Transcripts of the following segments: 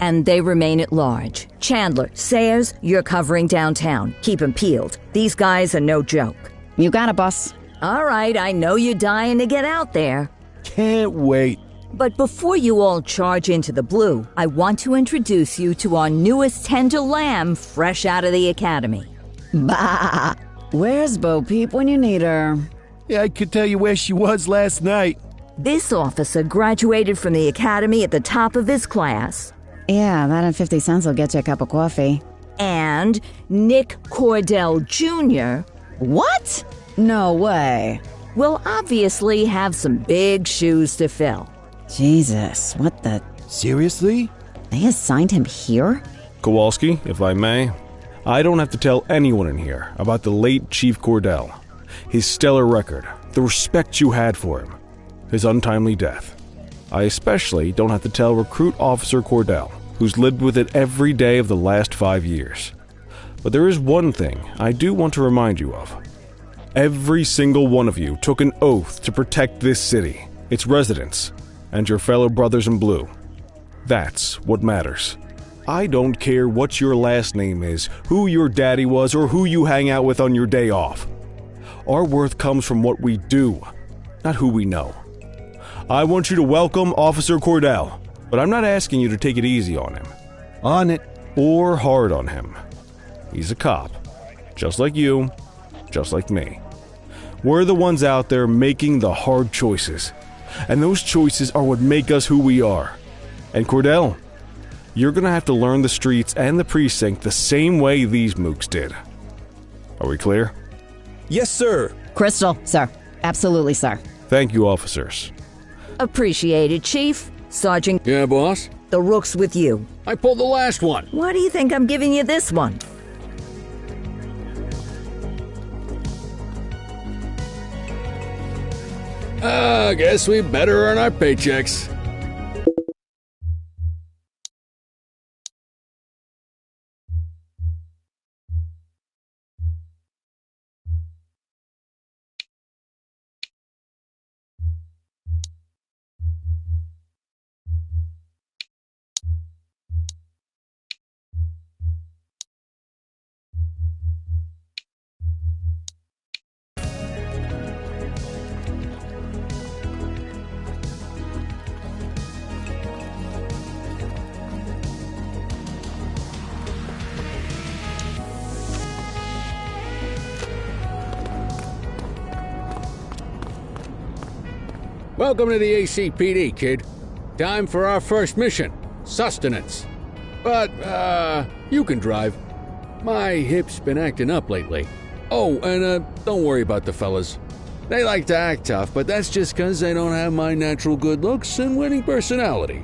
and they remain at large. Chandler, Sayers, you're covering downtown. Keep 'em peeled. These guys are no joke. You got it, boss. All right, I know you're dying to get out there. Can't wait. But before you all charge into the blue, I want to introduce you to our newest tender lamb fresh out of the academy. Bah! Where's Bo Peep when you need her? Yeah, I could tell you where she was last night. This officer graduated from the academy at the top of his class. Yeah, that and 50 cents will get you a cup of coffee. And Nick Cordell Jr. What? No way. will obviously have some big shoes to fill. Jesus, what the... Seriously? They assigned him here? Kowalski, if I may, I don't have to tell anyone in here about the late Chief Cordell, his stellar record, the respect you had for him, his untimely death. I especially don't have to tell Recruit Officer Cordell, who's lived with it every day of the last 5 years. But there is one thing I do want to remind you of. Every single one of you took an oath to protect this city, its residents, and your fellow brothers in blue. That's what matters. I don't care what your last name is, who your daddy was, or who you hang out with on your day off. Our worth comes from what we do, not who we know. I want you to welcome Officer Cordell, but I'm not asking you to take it easy on him. On it. Or hard on him. He's a cop, just like you, just like me. We're the ones out there making the hard choices, and those choices are what make us who we are. And Cordell, you're gonna have to learn the streets and the precinct the same way these mooks did. Are we clear? Yes, sir. Crystal, sir. Absolutely, sir. Thank you, officers. Appreciated, Chief. Sergeant, Yeah, boss? the rook's with you. I pulled the last one. Why do you think I'm giving you this one? I guess we better earn our paychecks. Welcome to the ACPD, kid. Time for our first mission, sustenance. But, you can drive. My hip's been acting up lately. Oh, and, don't worry about the fellas. They like to act tough, but that's just 'cause they don't have my natural good looks and winning personality.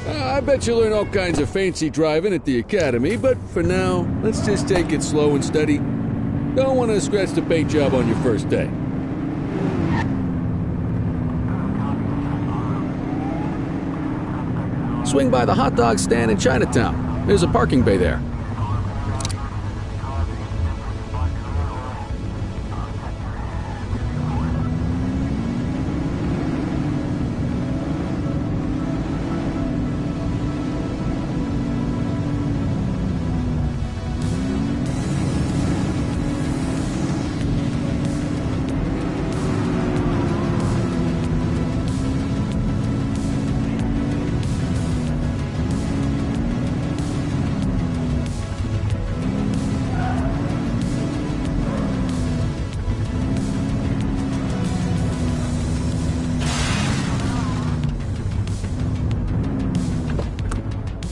I bet you learn all kinds of fancy driving at the academy, but for now, let's just take it slow and steady. Don't want to scratch the paint job on your first day. Swing by the hot dog stand in Chinatown. There's a parking bay there.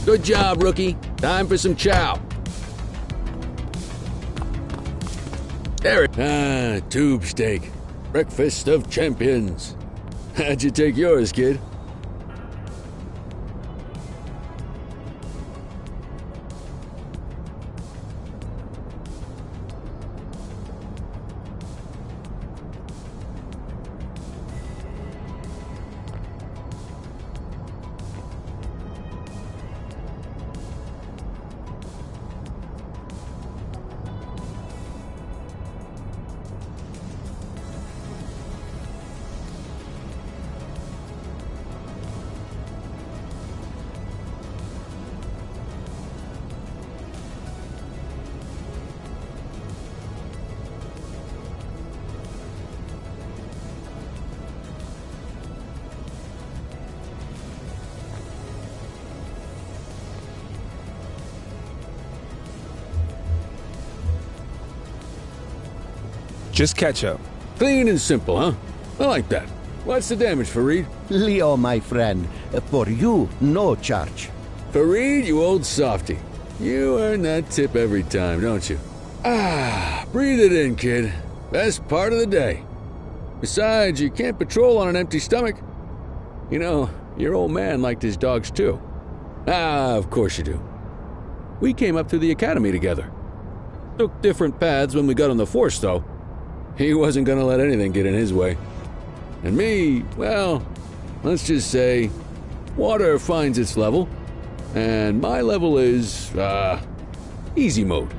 Good job, rookie. Time for some chow. There it. Tube steak. Breakfast of champions. How'd you take yours, kid? Just ketchup. Clean and simple, huh? I like that. What's the damage, Fareed? Leo, my friend, for you, no charge. Fareed, you old softy. You earn that tip every time, don't you? Ah, breathe it in, kid. Best part of the day. Besides, you can't patrol on an empty stomach. You know, your old man liked his dogs too. Ah, of course you do. We came up through the academy together. Took different paths when we got on the force, though. He wasn't gonna let anything get in his way. And me, well, let's just say, water finds its level, and my level is, easy mode.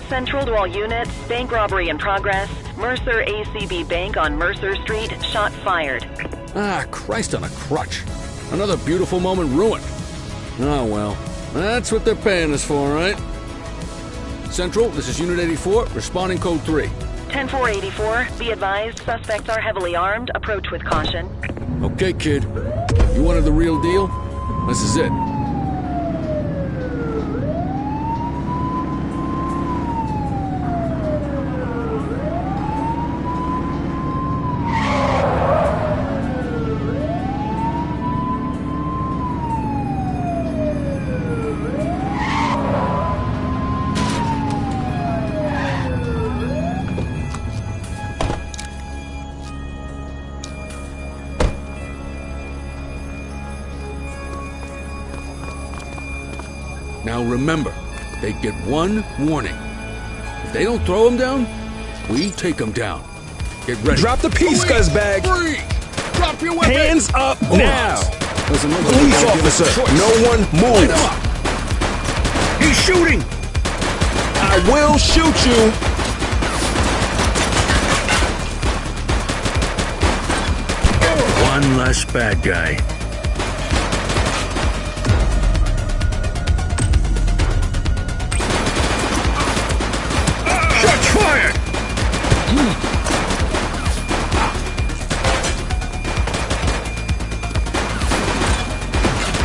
Central to all units, bank robbery in progress. Mercer ACB Bank on Mercer Street, shot fired. Ah, Christ on a crutch. Another beautiful moment ruined. Oh well, that's what they're paying us for, right? Central, this is Unit 84, responding code 3. 10-484, be advised, suspects are heavily armed, approach with caution. Okay, kid. You wanted the real deal? This is it. Now remember, they get one warning. If they don't throw him down, we take them down. Get ready. Drop the piece, scuzzbag. Free! Drop your weapon! Hands up now. Listen, Police officer, no one move. He's shooting! I will shoot you. One less bad guy. Shots fired!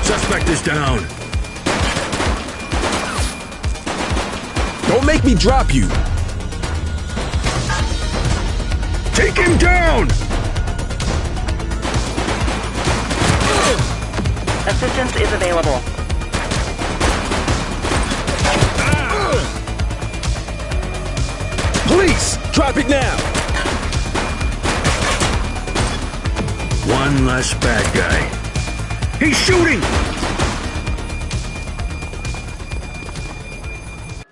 Suspect is down. Don't make me drop you. Take him down! Assistance is available. Police, drop it now. One less bad guy. He's shooting!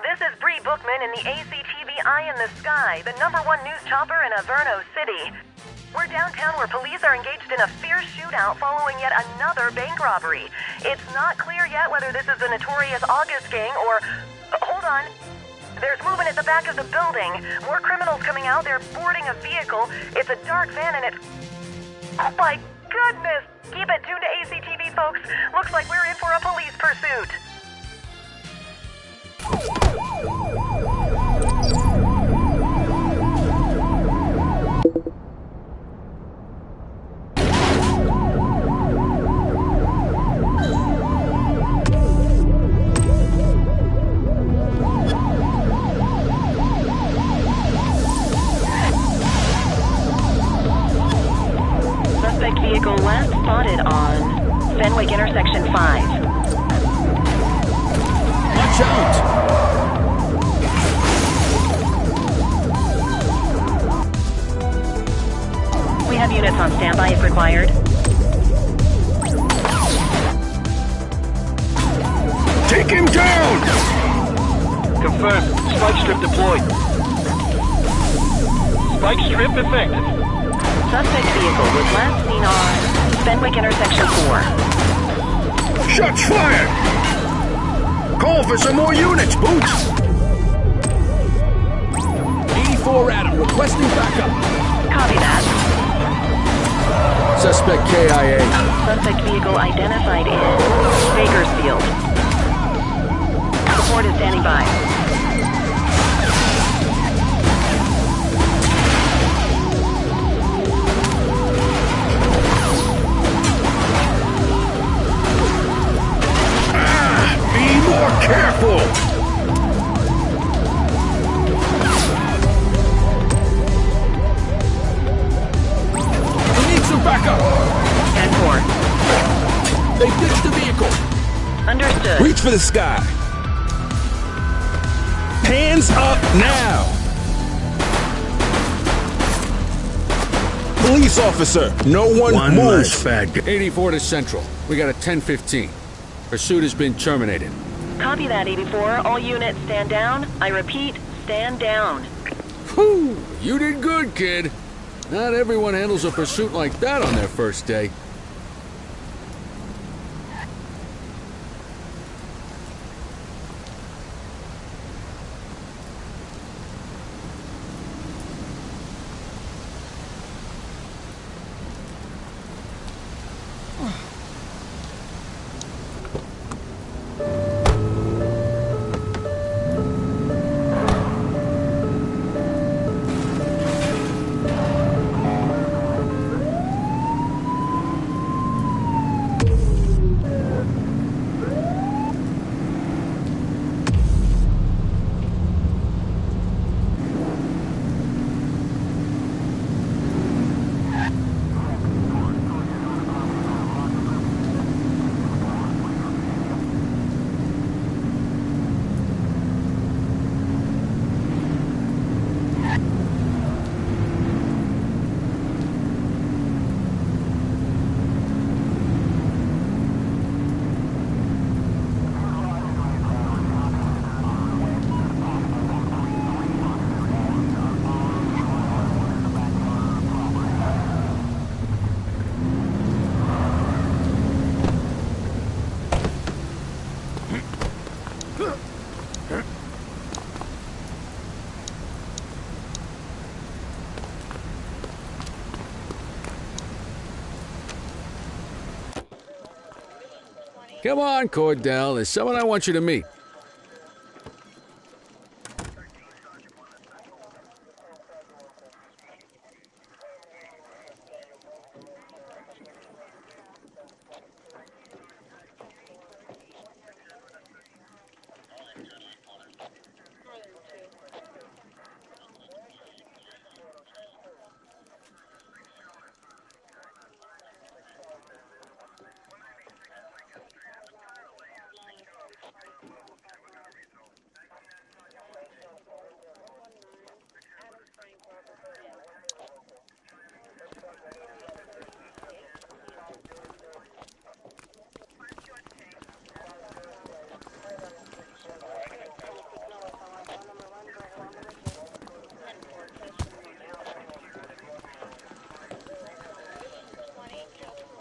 This is Bree Bookman in the ACTV Eye in the Sky, the #1 news chopper in Averno City. We're downtown where police are engaged in a fierce shootout following yet another bank robbery. It's not clear yet whether this is the notorious August gang or... hold on. There's movement at the back of the building. More criminals coming out. They're boarding a vehicle. It's a dark van and it's... oh my goodness! Keep it tuned to ACTV, folks. Looks like we're in for a police pursuit. Suspect vehicle last spotted on Fenwick intersection 5. Watch out! We have units on standby if required. Take him down! Confirmed. Spike strip deployed. Spike strip effective. Suspect vehicle was last seen on Fenwick intersection 4. Shots fired! Call for some more units, Boots! 84 Adam, requesting backup. Copy that. Suspect KIA. Suspect vehicle identified in Bakersfield. Support is standing by. Be more careful! good. Reach for the sky. Hands up now. Police officer, no one move. 84 to Central. We got a 10-15. Pursuit has been terminated. Copy that, 84. All units stand down. I repeat, stand down. Whew, you did good, kid. Not everyone handles a pursuit like that on their first day. Come on, Cordell. There's someone I want you to meet.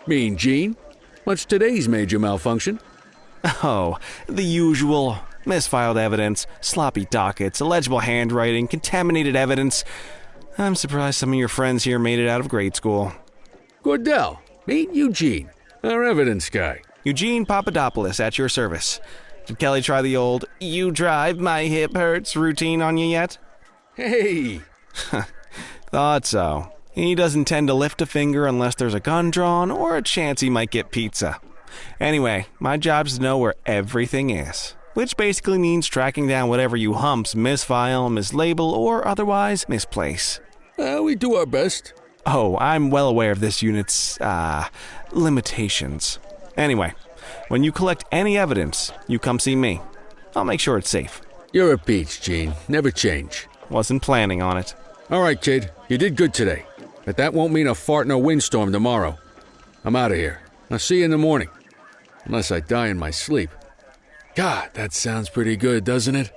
Mean Gene? What's today's major malfunction? Oh, the usual. Misfiled evidence, sloppy dockets, illegible handwriting, contaminated evidence. I'm surprised some of your friends here made it out of grade school. Cordell, meet Eugene, our evidence guy. Eugene Papadopoulos at your service. Did Kelly try the old, "you drive, my hip hurts" routine on you yet? Hey! Thought so. He doesn't tend to lift a finger unless there's a gun drawn or a chance he might get pizza. Anyway, my job's to know where everything is, which basically means tracking down whatever you humps misfile, mislabel, or otherwise misplace. We do our best. Oh, I'm well aware of this unit's, limitations. Anyway, when you collect any evidence, you come see me. I'll make sure it's safe. You're a peach, Gene. Never change. Wasn't planning on it. All right, kid. You did good today. But that won't mean a fart in a windstorm tomorrow. I'm out of here. I'll see you in the morning. Unless I die in my sleep. God, that sounds pretty good, doesn't it?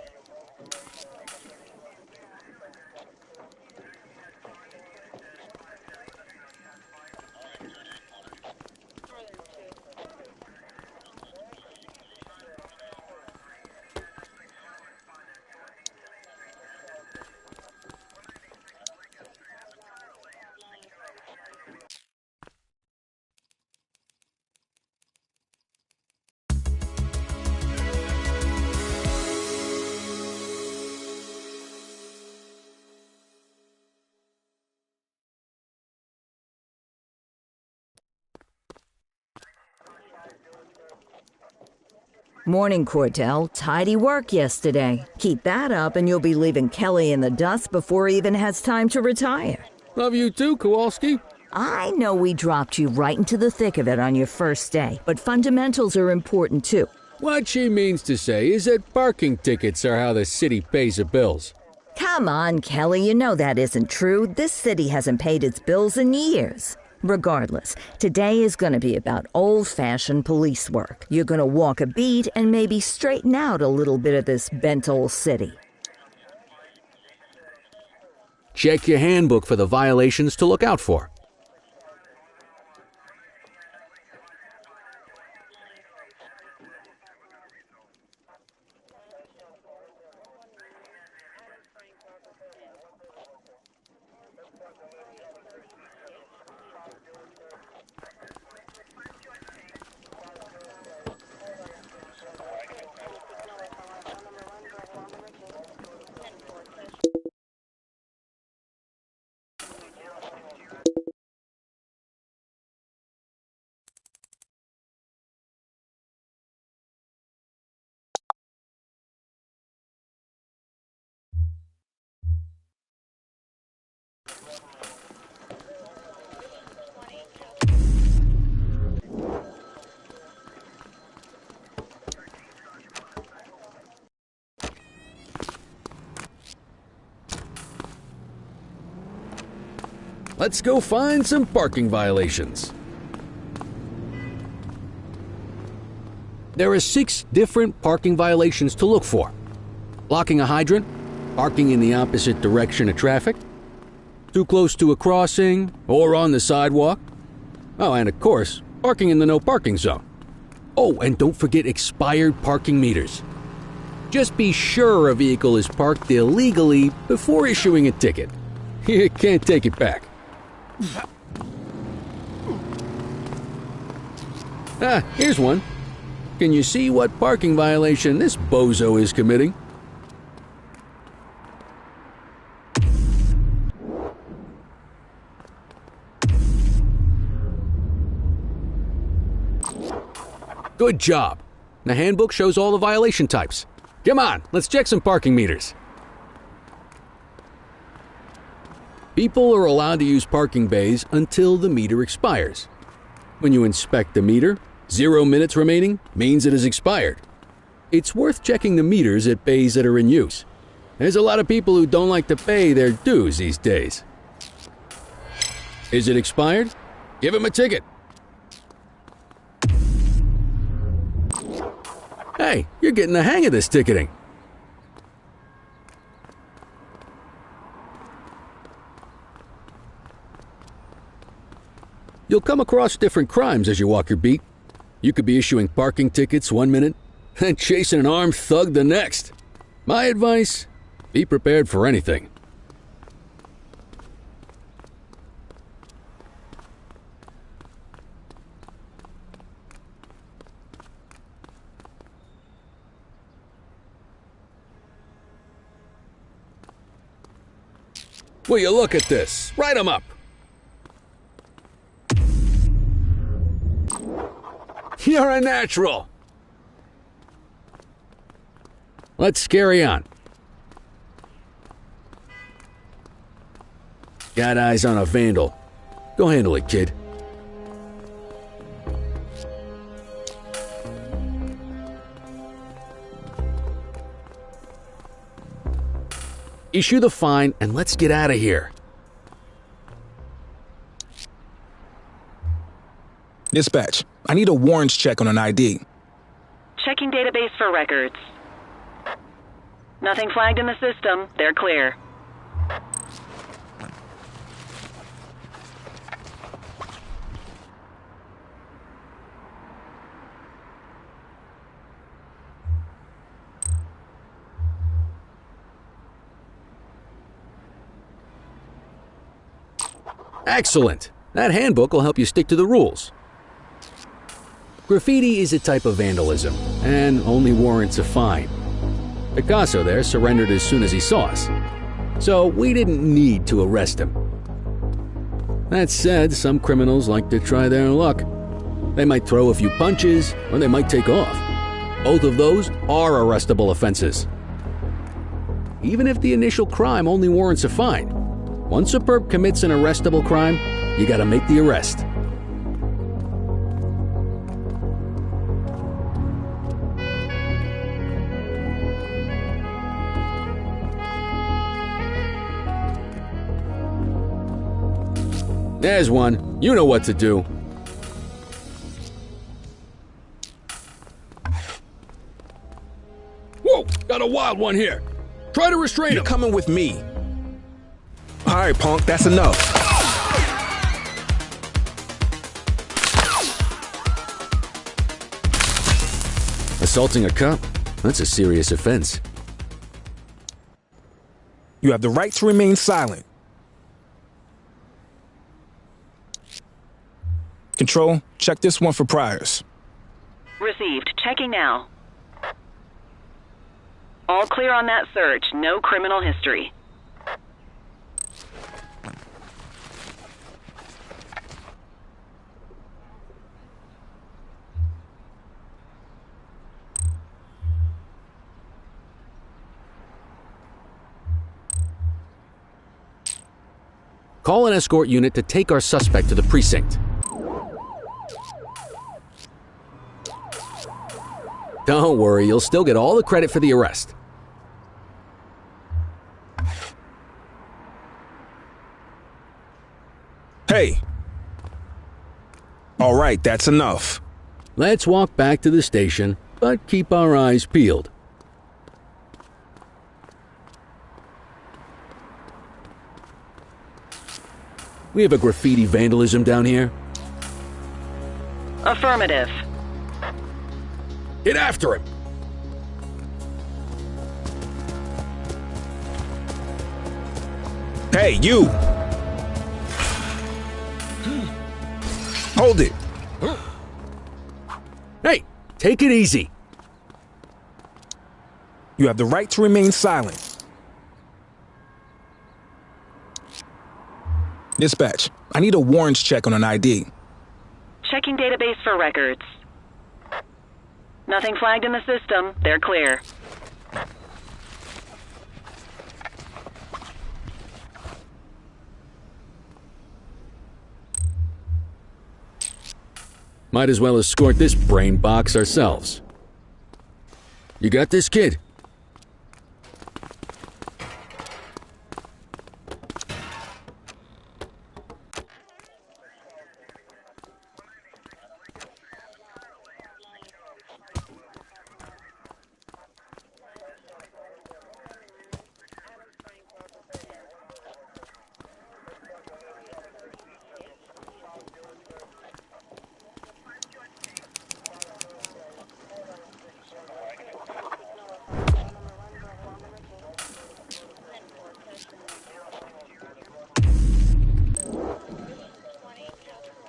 Morning, Cordell. Tidy work yesterday. Keep that up and you'll be leaving Kelly in the dust before he even has time to retire. Love you too, Kowalski. I know we dropped you right into the thick of it on your first day, but fundamentals are important too. What she means to say is that parking tickets are how the city pays the bills. Come on, Kelly, you know that isn't true. This city hasn't paid its bills in years. Regardless, today is going to be about old-fashioned police work. You're going to walk a beat and maybe straighten out a little bit of this bent old city. Check your handbook for the violations to look out for. Let's go find some parking violations. There are 6 different parking violations to look for. Blocking a hydrant, parking in the opposite direction of traffic, too close to a crossing or on the sidewalk. Oh, and of course, parking in the no parking zone. Oh, and don't forget expired parking meters. Just be sure a vehicle is parked illegally before issuing a ticket. You can't take it back. Here's one. Can you see what parking violation this bozo is committing? Good job. The handbook shows all the violation types. Come on, let's check some parking meters. People are allowed to use parking bays until the meter expires. When you inspect the meter, 0 minutes remaining means it has expired. It's worth checking the meters at bays that are in use. There's a lot of people who don't like to pay their dues these days. Is it expired? Give him a ticket. Hey, you're getting the hang of this ticketing. You'll come across different crimes as you walk your beat. You could be issuing parking tickets 1 minute and chasing an armed thug the next. My advice, be prepared for anything. Will you look at this? Write 'em up. You're a natural. Let's carry on. Got eyes on a vandal. Go handle it, kid. Issue the fine and let's get out of here. Dispatch, I need a warrants check on an ID. Checking database for records. Nothing flagged in the system. They're clear. Excellent. That handbook will help you stick to the rules. Graffiti is a type of vandalism, and only warrants a fine. Picasso there surrendered as soon as he saw us, so we didn't need to arrest him. That said, some criminals like to try their luck. They might throw a few punches, or they might take off. Both of those are arrestable offenses. Even if the initial crime only warrants a fine, once a perp commits an arrestable crime, you gotta make the arrest. There's one. You know what to do. Whoa! Got a wild one here. Try to restrain him. You're coming with me. All right, punk, that's enough. Assaulting a cop? That's a serious offense. You have the right to remain silent. Control, check this one for priors. Received. Checking now. All clear on that search. No criminal history. Call an escort unit to take our suspect to the precinct. Don't worry, you'll still get all the credit for the arrest. Hey. All right, that's enough. Let's walk back to the station, but keep our eyes peeled. We have a graffiti vandalism down here. Affirmative. Get after him! Hey, you! Hold it! Hey, take it easy. You have the right to remain silent. Dispatch, I need a warrants check on an ID. Checking database for records. Nothing flagged in the system. They're clear. Might as well escort this brain box ourselves. You got this, kid?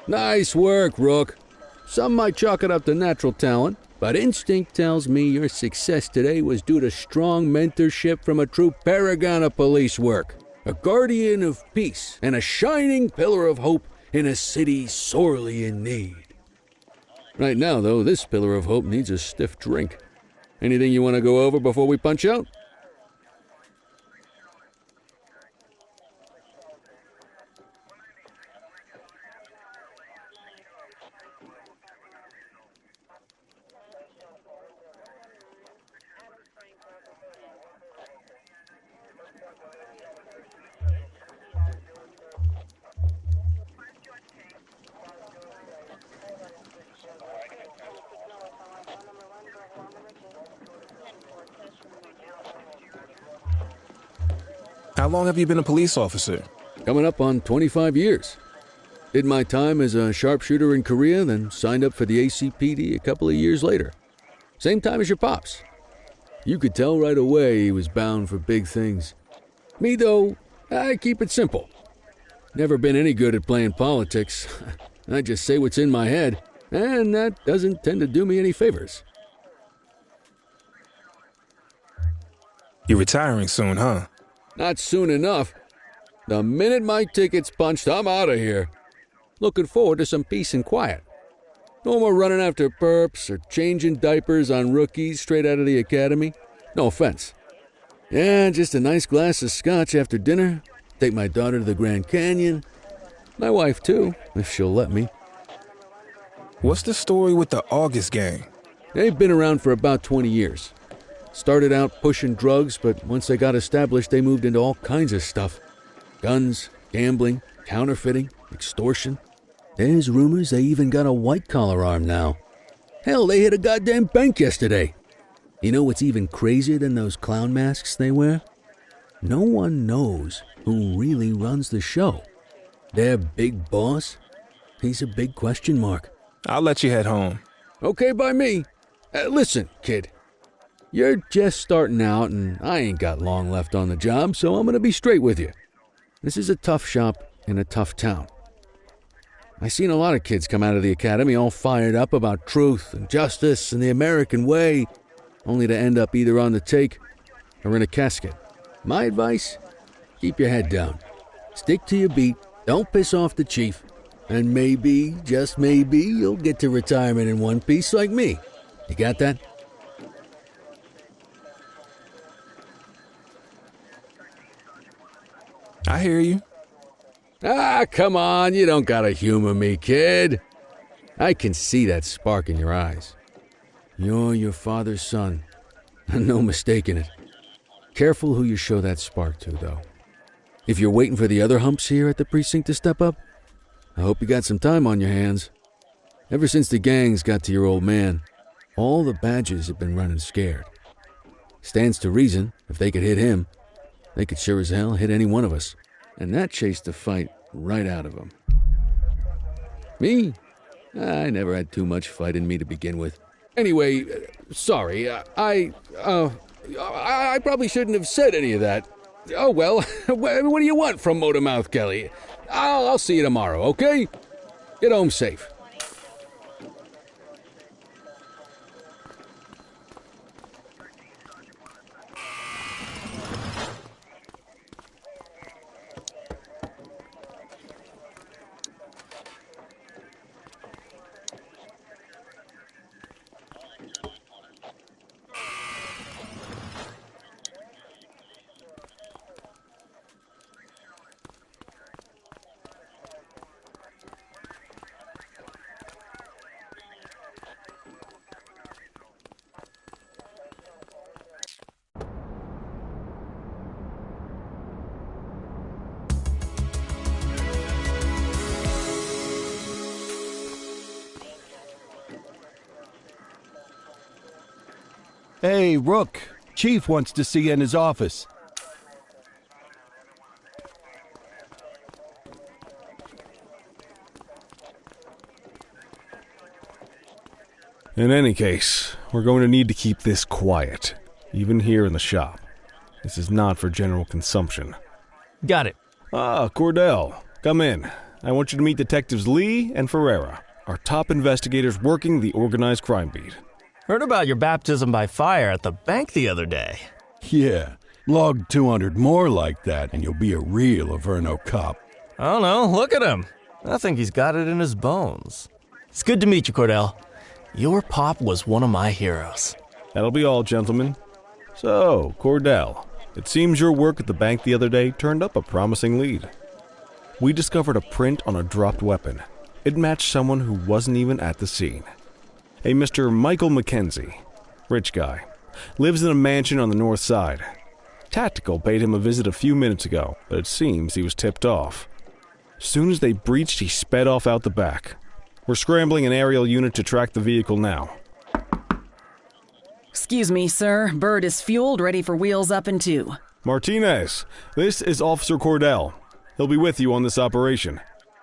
Nice work, Rook. Some might chalk it up to natural talent, but instinct tells me your success today was due to strong mentorship from a true paragon of police work, a guardian of peace, and a shining pillar of hope in a city sorely in need. Right now, though, this pillar of hope needs a stiff drink. Anything you want to go over before we punch out? How long have you been a police officer? Coming up on 25 years. Did my time as a sharpshooter in Korea, then signed up for the ACPD a couple of years later. Same time as your pops. You could tell right away he was bound for big things. Me, though, I keep it simple. Never been any good at playing politics. I just say what's in my head, and that doesn't tend to do me any favors. You're retiring soon, huh? Not soon enough. The minute my ticket's punched, I'm out of here. Looking forward to some peace and quiet. No more running after perps or changing diapers on rookies straight out of the academy. No offense. Yeah, just a nice glass of scotch after dinner. Take my daughter to the Grand Canyon. My wife, too, if she'll let me. What's the story with the August gang? They've been around for about 20 years. Started out pushing drugs, but once they got established, they moved into all kinds of stuff. Guns, gambling, counterfeiting, extortion. There's rumors they even got a white-collar arm now. Hell, they hit a goddamn bank yesterday. You know what's even crazier than those clown masks they wear? No one knows who really runs the show. Their big boss? He's a big question mark. I'll let you head home. Okay by me. Listen, kid. You're just starting out and I ain't got long left on the job, so I'm gonna be straight with you. This is a tough shop in a tough town. I seen a lot of kids come out of the academy all fired up about truth and justice and the American way, only to end up either on the take or in a casket. My advice? Keep your head down. Stick to your beat, don't piss off the chief, and maybe, just maybe, you'll get to retirement in one piece like me. You got that? I hear you. Ah, come on, you don't gotta humor me, kid. I can see that spark in your eyes. You're your father's son, no mistaking it. Careful who you show that spark to, though. If you're waiting for the other humps here at the precinct to step up, I hope you got some time on your hands. Ever since the gangs got to your old man, all the badges have been running scared. Stands to reason, if they could hit him, they could sure as hell hit any one of us. And that chased the fight right out of him. Me? I never had too much fight in me to begin with. Anyway, sorry, I probably shouldn't have said any of that. Oh well, what do you want from Motormouth Kelly? I'll see you tomorrow, okay? Get home safe. Hey, Rook. Chief wants to see you in his office. In any case, we're going to need to keep this quiet, even here in the shop. This is not for general consumption. Got it. Ah, Cordell, come in. I want you to meet Detectives Lee and Ferreira, our top investigators working the organized crime beat. Heard about your baptism by fire at the bank the other day. Yeah, log 200 more like that and you'll be a real Averno cop. I don't know, look at him. I think he's got it in his bones. It's good to meet you, Cordell. Your pop was one of my heroes. That'll be all, gentlemen. So, Cordell, it seems your work at the bank the other day turned up a promising lead. We discovered a print on a dropped weapon. It matched someone who wasn't even at the scene. A Mr. Michael McKenzie, rich guy, lives in a mansion on the north side. Tactical paid him a visit a few minutes ago, but it seems he was tipped off. Soon as they breached, he sped off out the back. We're scrambling an aerial unit to track the vehicle now. Excuse me, sir. Bird is fueled, ready for wheels up in 2. Martinez, this is Officer Cordell. He'll be with you on this operation.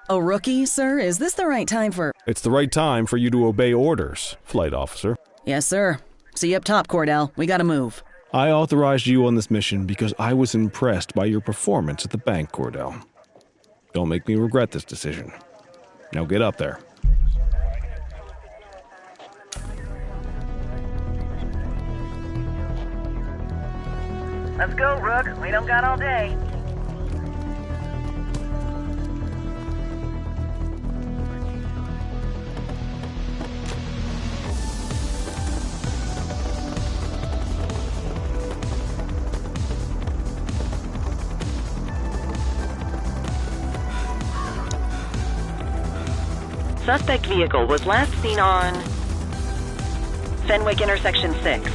A rookie, sir? Is this the right time for... It's the right time for you to obey orders, flight officer. Yes, sir. See you up top, Cordell. We gotta move. I authorized you on this mission because I was impressed by your performance at the bank, Cordell. Don't make me regret this decision. Now get up there. Let's go, Rook. We don't got all day. Suspect vehicle was last seen on Fenwick intersection 6.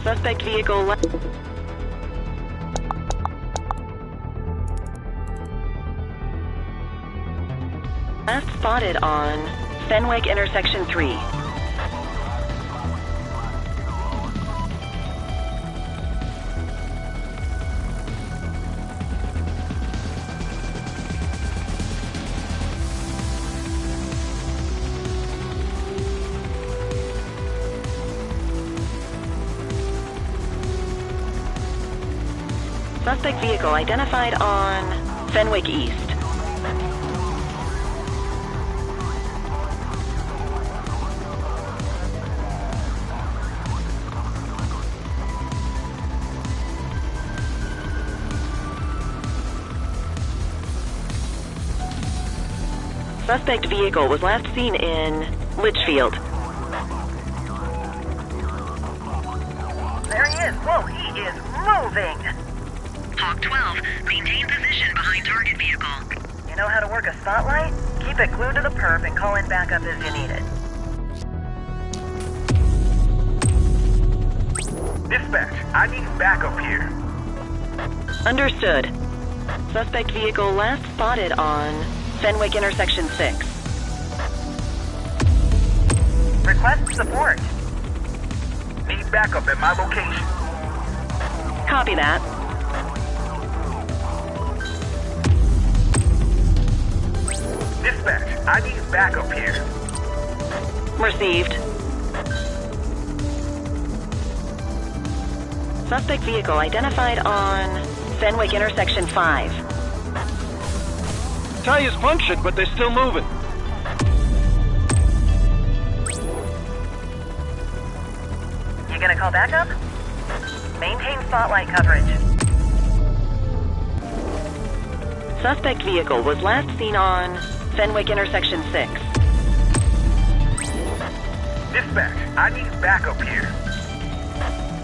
Suspect vehicle last spotted on Fenwick intersection 3. Suspect vehicle identified on Fenwick East. Suspect vehicle was last seen in Litchfield. There he is. Whoa, he is moving. Hawk 12, maintain position behind target vehicle. You know how to work a spotlight? Keep it glued to the perp and call in backup as you need it. Dispatch, I need backup here. Understood. Suspect vehicle last spotted on Fenwick intersection 6. Request support. Need backup at my location. Copy that. Dispatch, I need backup here. Received. Suspect vehicle identified on Fenwick intersection 5. Tires punctured, but they're still moving. You gonna call backup? Maintain spotlight coverage. Suspect vehicle was last seen on Fenwick intersection 6. Dispatch, I need backup here.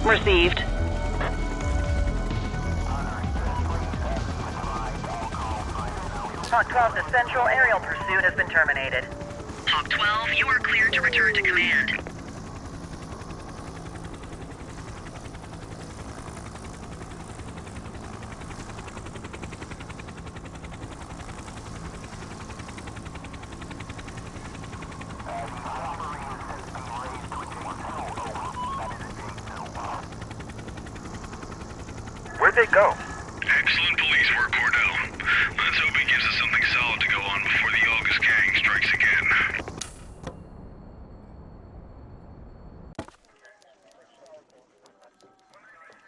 Received. Hawk 12 to Central, aerial pursuit has been terminated. Hawk 12, you are cleared to return to command. Where'd they go? Excellent police work, Cordell. Let's hope it gives us something solid to go on before the August gang strikes again.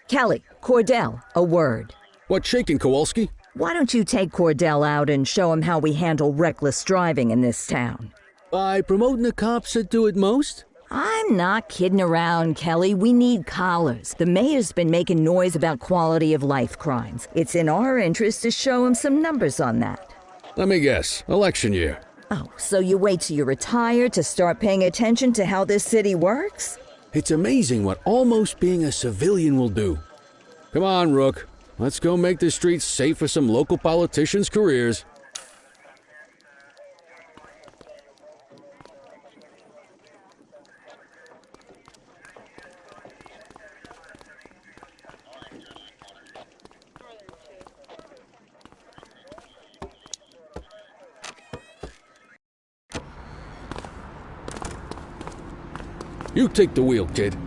Kelly, Cordell, a word. What's shaking, Kowalski? Why don't you take Cordell out and show him how we handle reckless driving in this town? By promoting the cops that do it most? I'm not kidding around, Kelly. We need collars. The mayor's been making noise about quality of life crimes. It's in our interest to show him some numbers on that. Let me guess. Election year. Oh, so you wait till you retire to start paying attention to how this city works? It's amazing what almost being a civilian will do. Come on, Rook. Let's go make the streets safe for some local politicians' careers. You take the wheel, kid.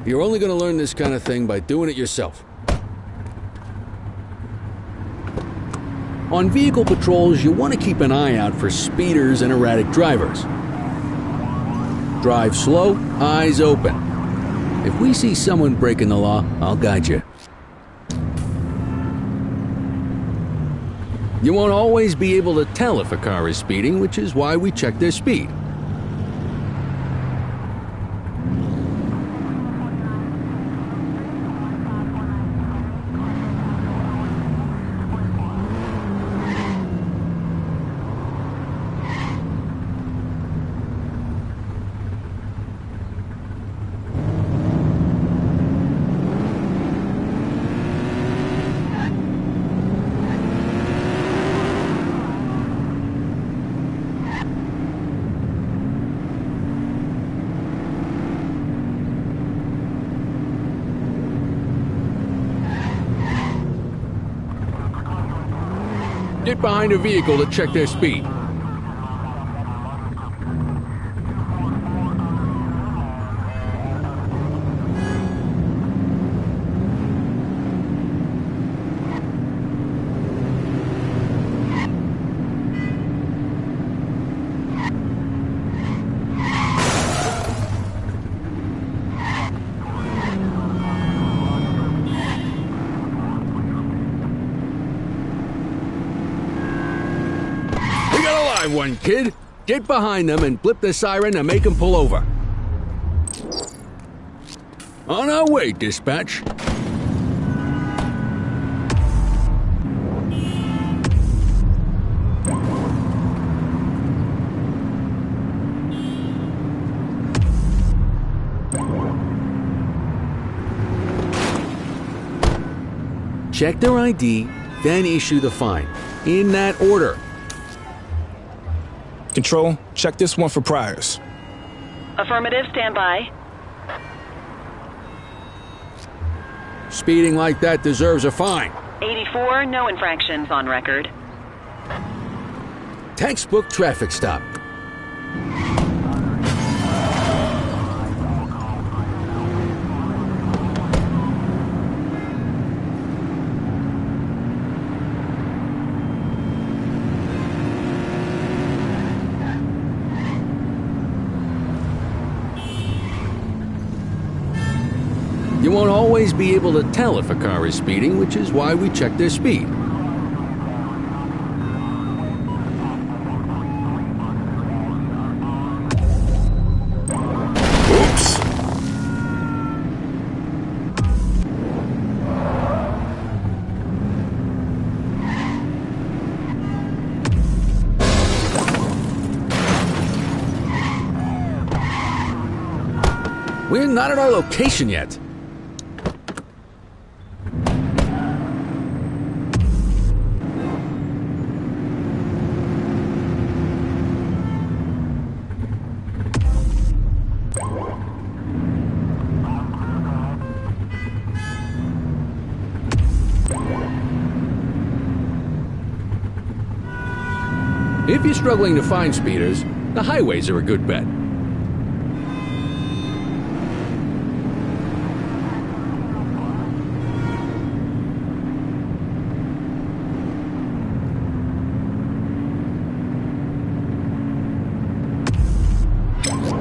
You're only going to learn this kind of thing by doing it yourself. On vehicle patrols, you want to keep an eye out for speeders and erratic drivers. Drive slow, eyes open. If we see someone breaking the law, I'll guide you. You won't always be able to tell if a car is speeding, which is why we check their speed. Get behind a vehicle to check their speed. One kid, get behind them and blip the siren to make them pull over. On our way, dispatch. Check their ID, then issue the fine. In that order. Control, check this one for priors. Affirmative, stand by. Speeding like that deserves a fine. 84, no infractions on record. Textbook traffic stop. You won't always be able to tell if a car is speeding, which is why we check their speed. Oops! We're not at our location yet. If you're struggling to find speeders, the highways are a good bet.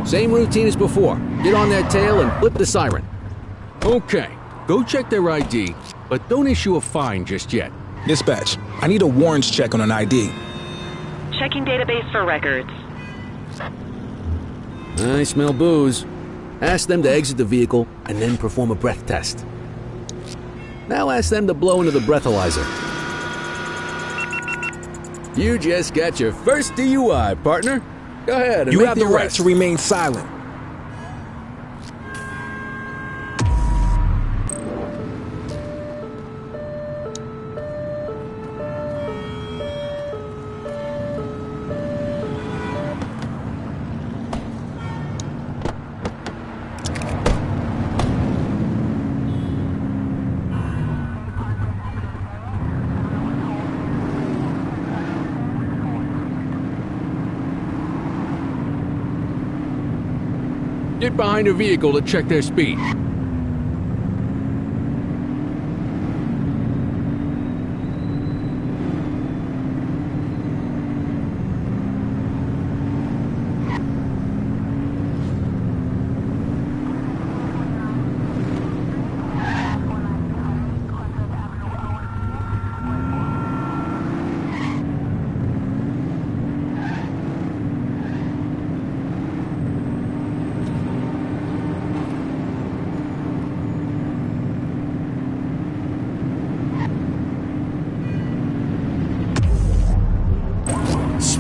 Same routine as before. Get on their tail and flip the siren. Okay, go check their ID, but don't issue a fine just yet. Dispatch, I need a warrants check on an ID. Checking database for records. I smell booze. Ask them to exit the vehicle and then perform a breath test. Now ask them to blow into the breathalyzer. You just got your first DUI, partner. Go ahead and You make have the right arrest. to remain silent. Get behind a vehicle to check their speed.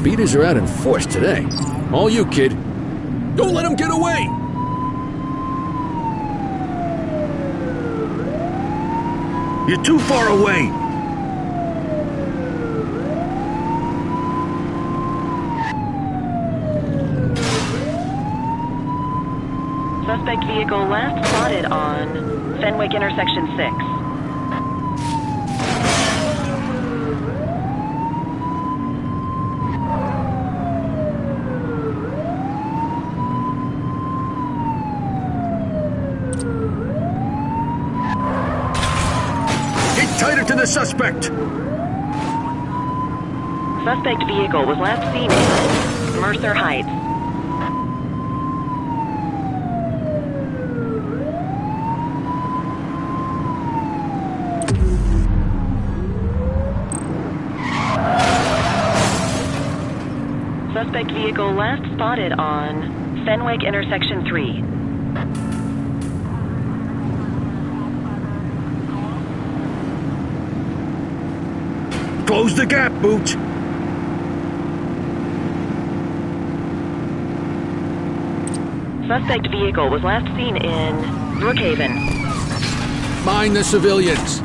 Speeders are out in force today. All you, kid. Don't let them get away! You're too far away. Suspect vehicle last spotted on Fenwick intersection 6. the suspect! Suspect vehicle was last seen in Mercer Heights. Suspect vehicle last spotted on Fenwick intersection 3. Close the gap, Boots! Suspect vehicle was last seen in Brookhaven. Mind the civilians.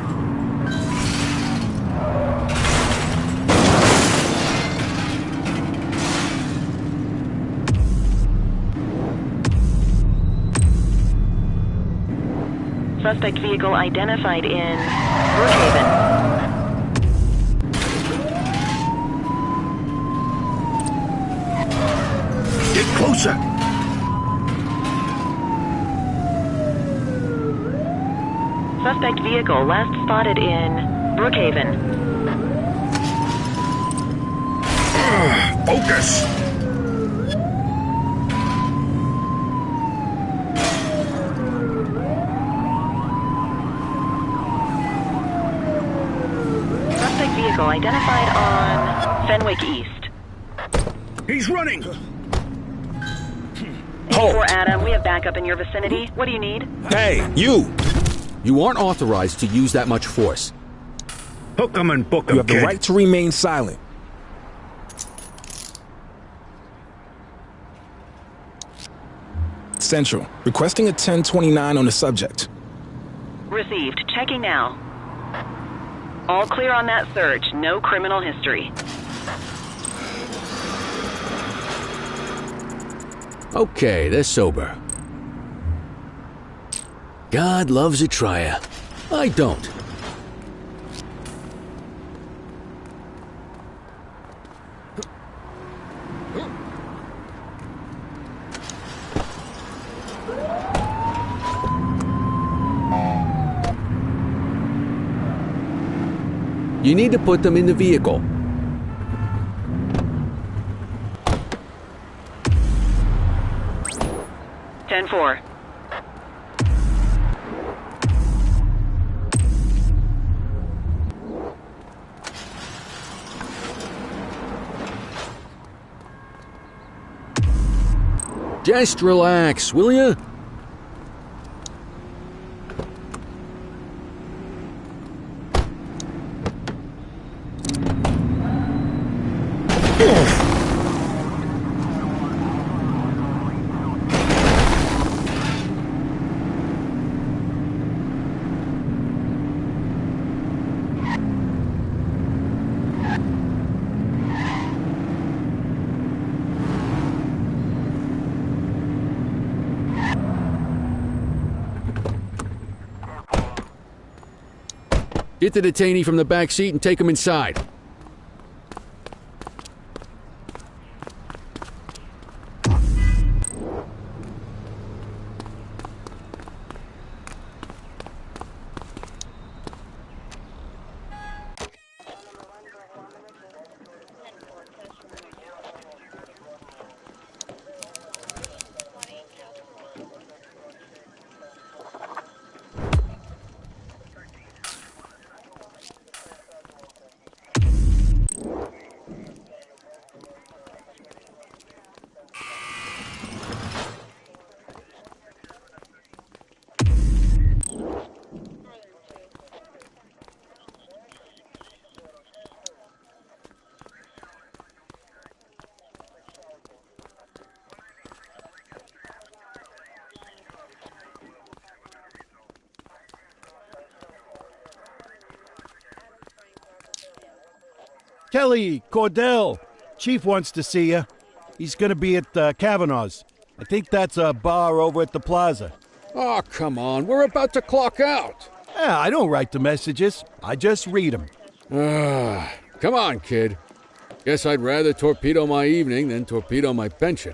Suspect vehicle identified in Brookhaven. Get closer! Suspect vehicle last spotted in Brookhaven. Focus! Suspect vehicle identified on Fenwick East. He's running! For Adam, we have backup in your vicinity. What do you need? Hey, you! You aren't authorized to use that much force. Hook 'em and book 'em, You have the kid. right to remain silent. Central, requesting a 1029 on the subject. Received. Checking now. All clear on that search. No criminal history. Okay, they're sober. God loves a trier. I don't. You need to put them in the vehicle. Ten-4. Just relax, will you? Get the detainee from the back seat and take him inside. Kelly, Cordell, Chief wants to see you. He's going to be at Kavanaugh's. I think that's a bar over at the plaza. Oh, come on. We're about to clock out. Yeah, I don't write the messages. I just read them. Come on, kid. Guess I'd rather torpedo my evening than torpedo my pension.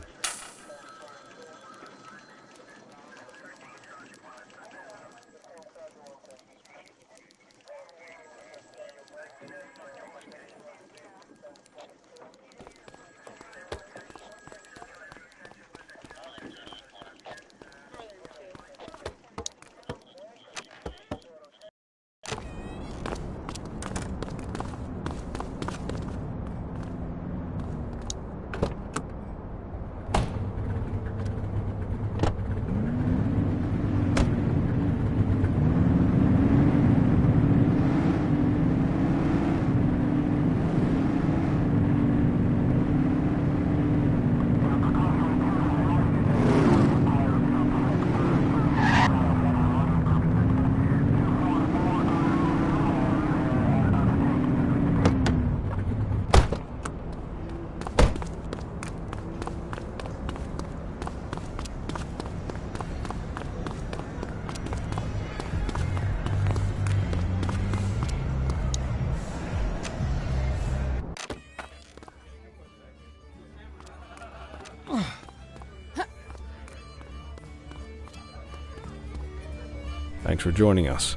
Thanks for joining us.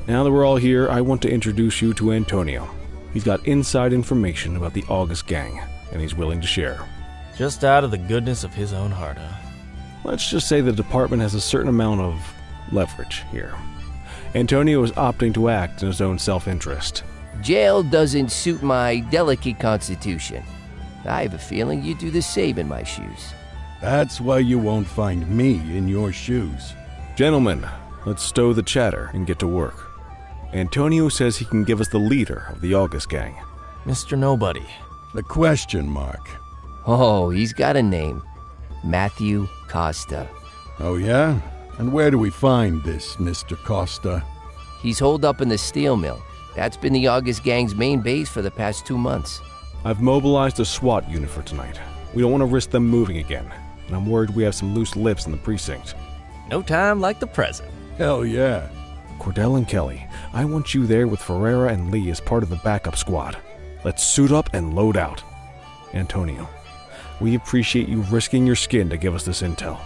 Now that we're all here, I want to introduce you to Antonio. He's got inside information about the August gang, and he's willing to share. Just out of the goodness of his own heart, huh? Let's just say the department has a certain amount of leverage here. Antonio is opting to act in his own self-interest. Jail doesn't suit my delicate constitution. I have a feeling you'd do the same in my shoes. That's why you won't find me in your shoes. Gentlemen, let's stow the chatter and get to work. Antonio says he can give us the leader of the August gang. Mr. Nobody. The question mark. Oh, he's got a name. Matthew Costa. Oh, yeah? And where do we find this Mr. Costa? He's holed up in the steel mill. That's been the August gang's main base for the past 2 months. I've mobilized a SWAT unit for tonight. We don't want to risk them moving again, and I'm worried we have some loose lips in the precinct. No time like the present. Hell yeah. Cordell and Kelly, I want you there with Ferreira and Lee as part of the backup squad. Let's suit up and load out. Antonio, we appreciate you risking your skin to give us this intel.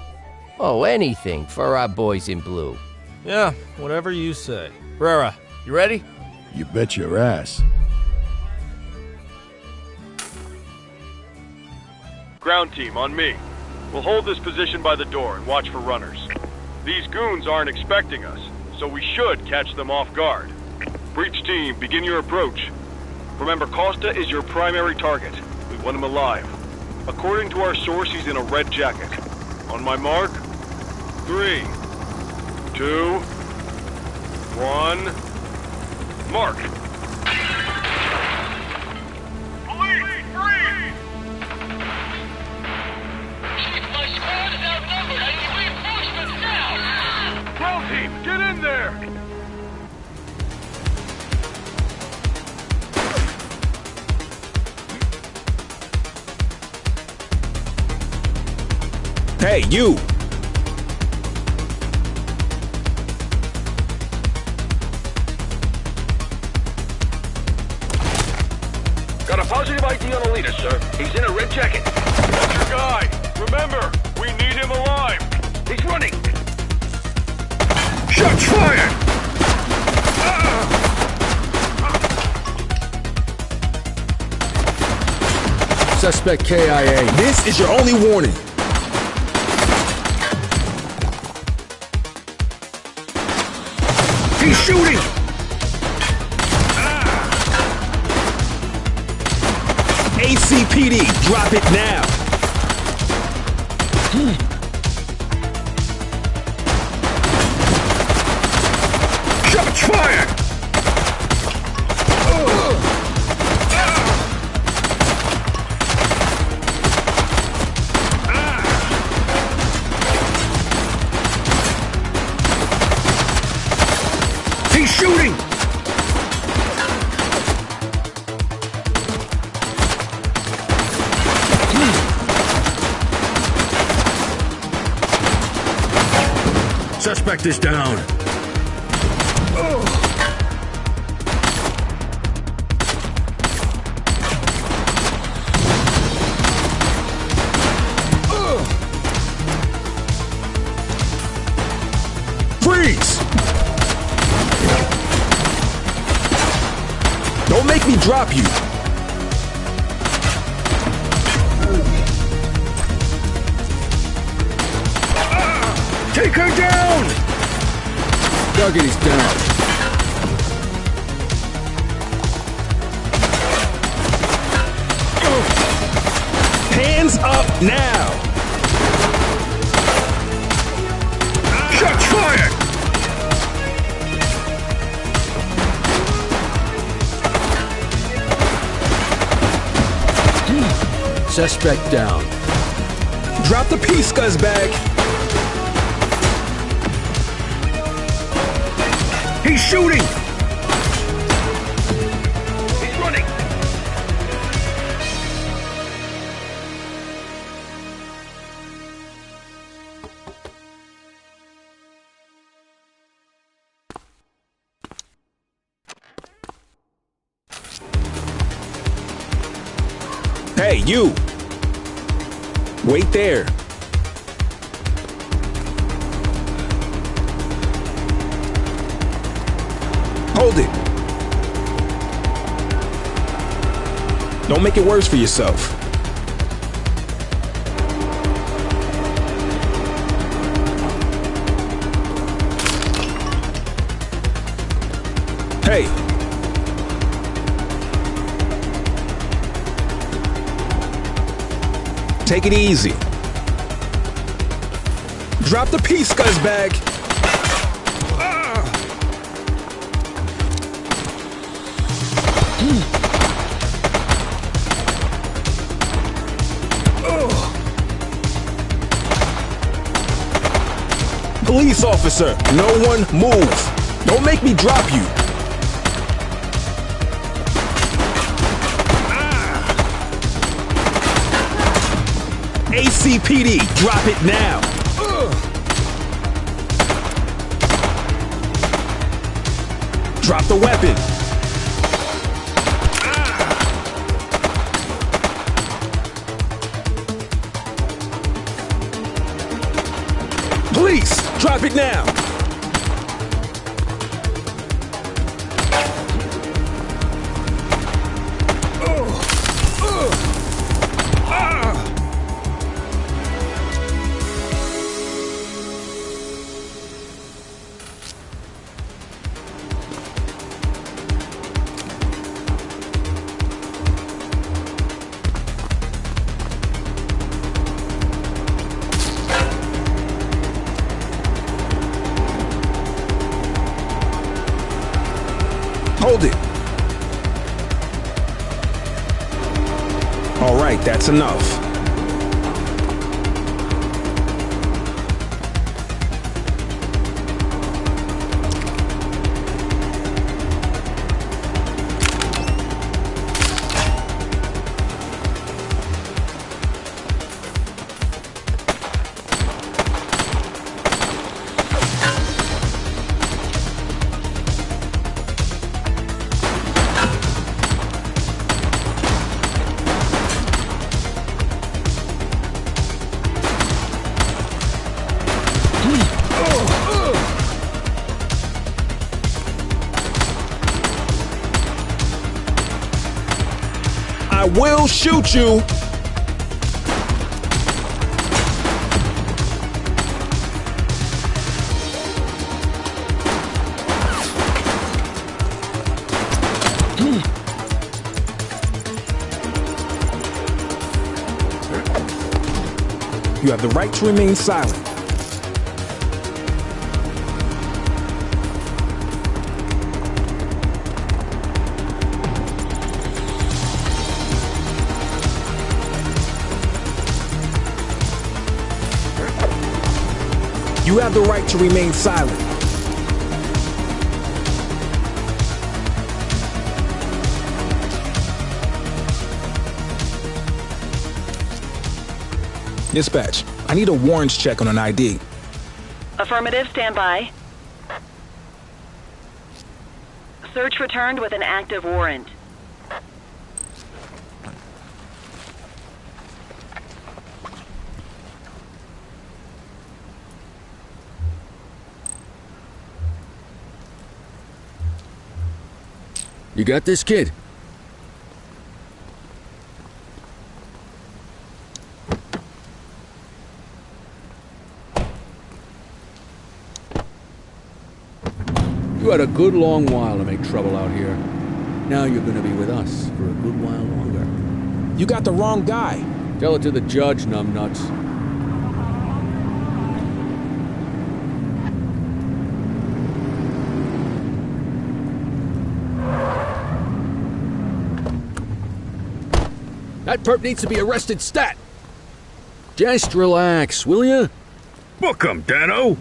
Oh, anything for our boys in blue. Yeah, whatever you say. Ferreira, you ready? You bet your ass. Ground team, on me. We'll hold this position by the door and watch for runners. These goons aren't expecting us, so we should catch them off guard. Breach team, begin your approach. Remember, Costa is your primary target. We want him alive. According to our source, he's in a red jacket. On my mark, 3, 2, 1, mark! Police, freeze! My squad is outnumbered. I need reinforcements now! Ground team, get in there! Hey, you! Got a positive ID on the leader, sir. He's in a red jacket. That's your guy. Remember, we need him alive. He's running. Shots fired! Suspect KIA. This is your only warning. He's shooting! ACPD, drop it now. Shots fired! He's shooting! Suspect is down. Freeze! Don't make me drop you. Take her down! Duggety's down. Hands up now. Shots fired! Suspect down. Drop the piece, scuzzbag. He's shooting! He's running! Hey, you. Wait there. 10-4, Hold it. Don't make it worse for yourself. Hey. Take it easy. Drop the piece, scuzzbag. Police officer, no one move. Don't make me drop you. ACPD, drop it now. Drop the weapon. Police, drop it now. Hold it. All right, that's enough. I will shoot you. You have the right to remain silent. You have the right to remain silent. Dispatch, I need a warrants check on an ID. Affirmative, stand by. Search returned with an active warrant. You got this, kid? You had a good long while to make trouble out here. Now you're gonna be with us for a good while longer. You got the wrong guy. Tell it to the judge, numbnuts. That perp needs to be arrested stat. Just relax, will ya? Book 'em, Dano.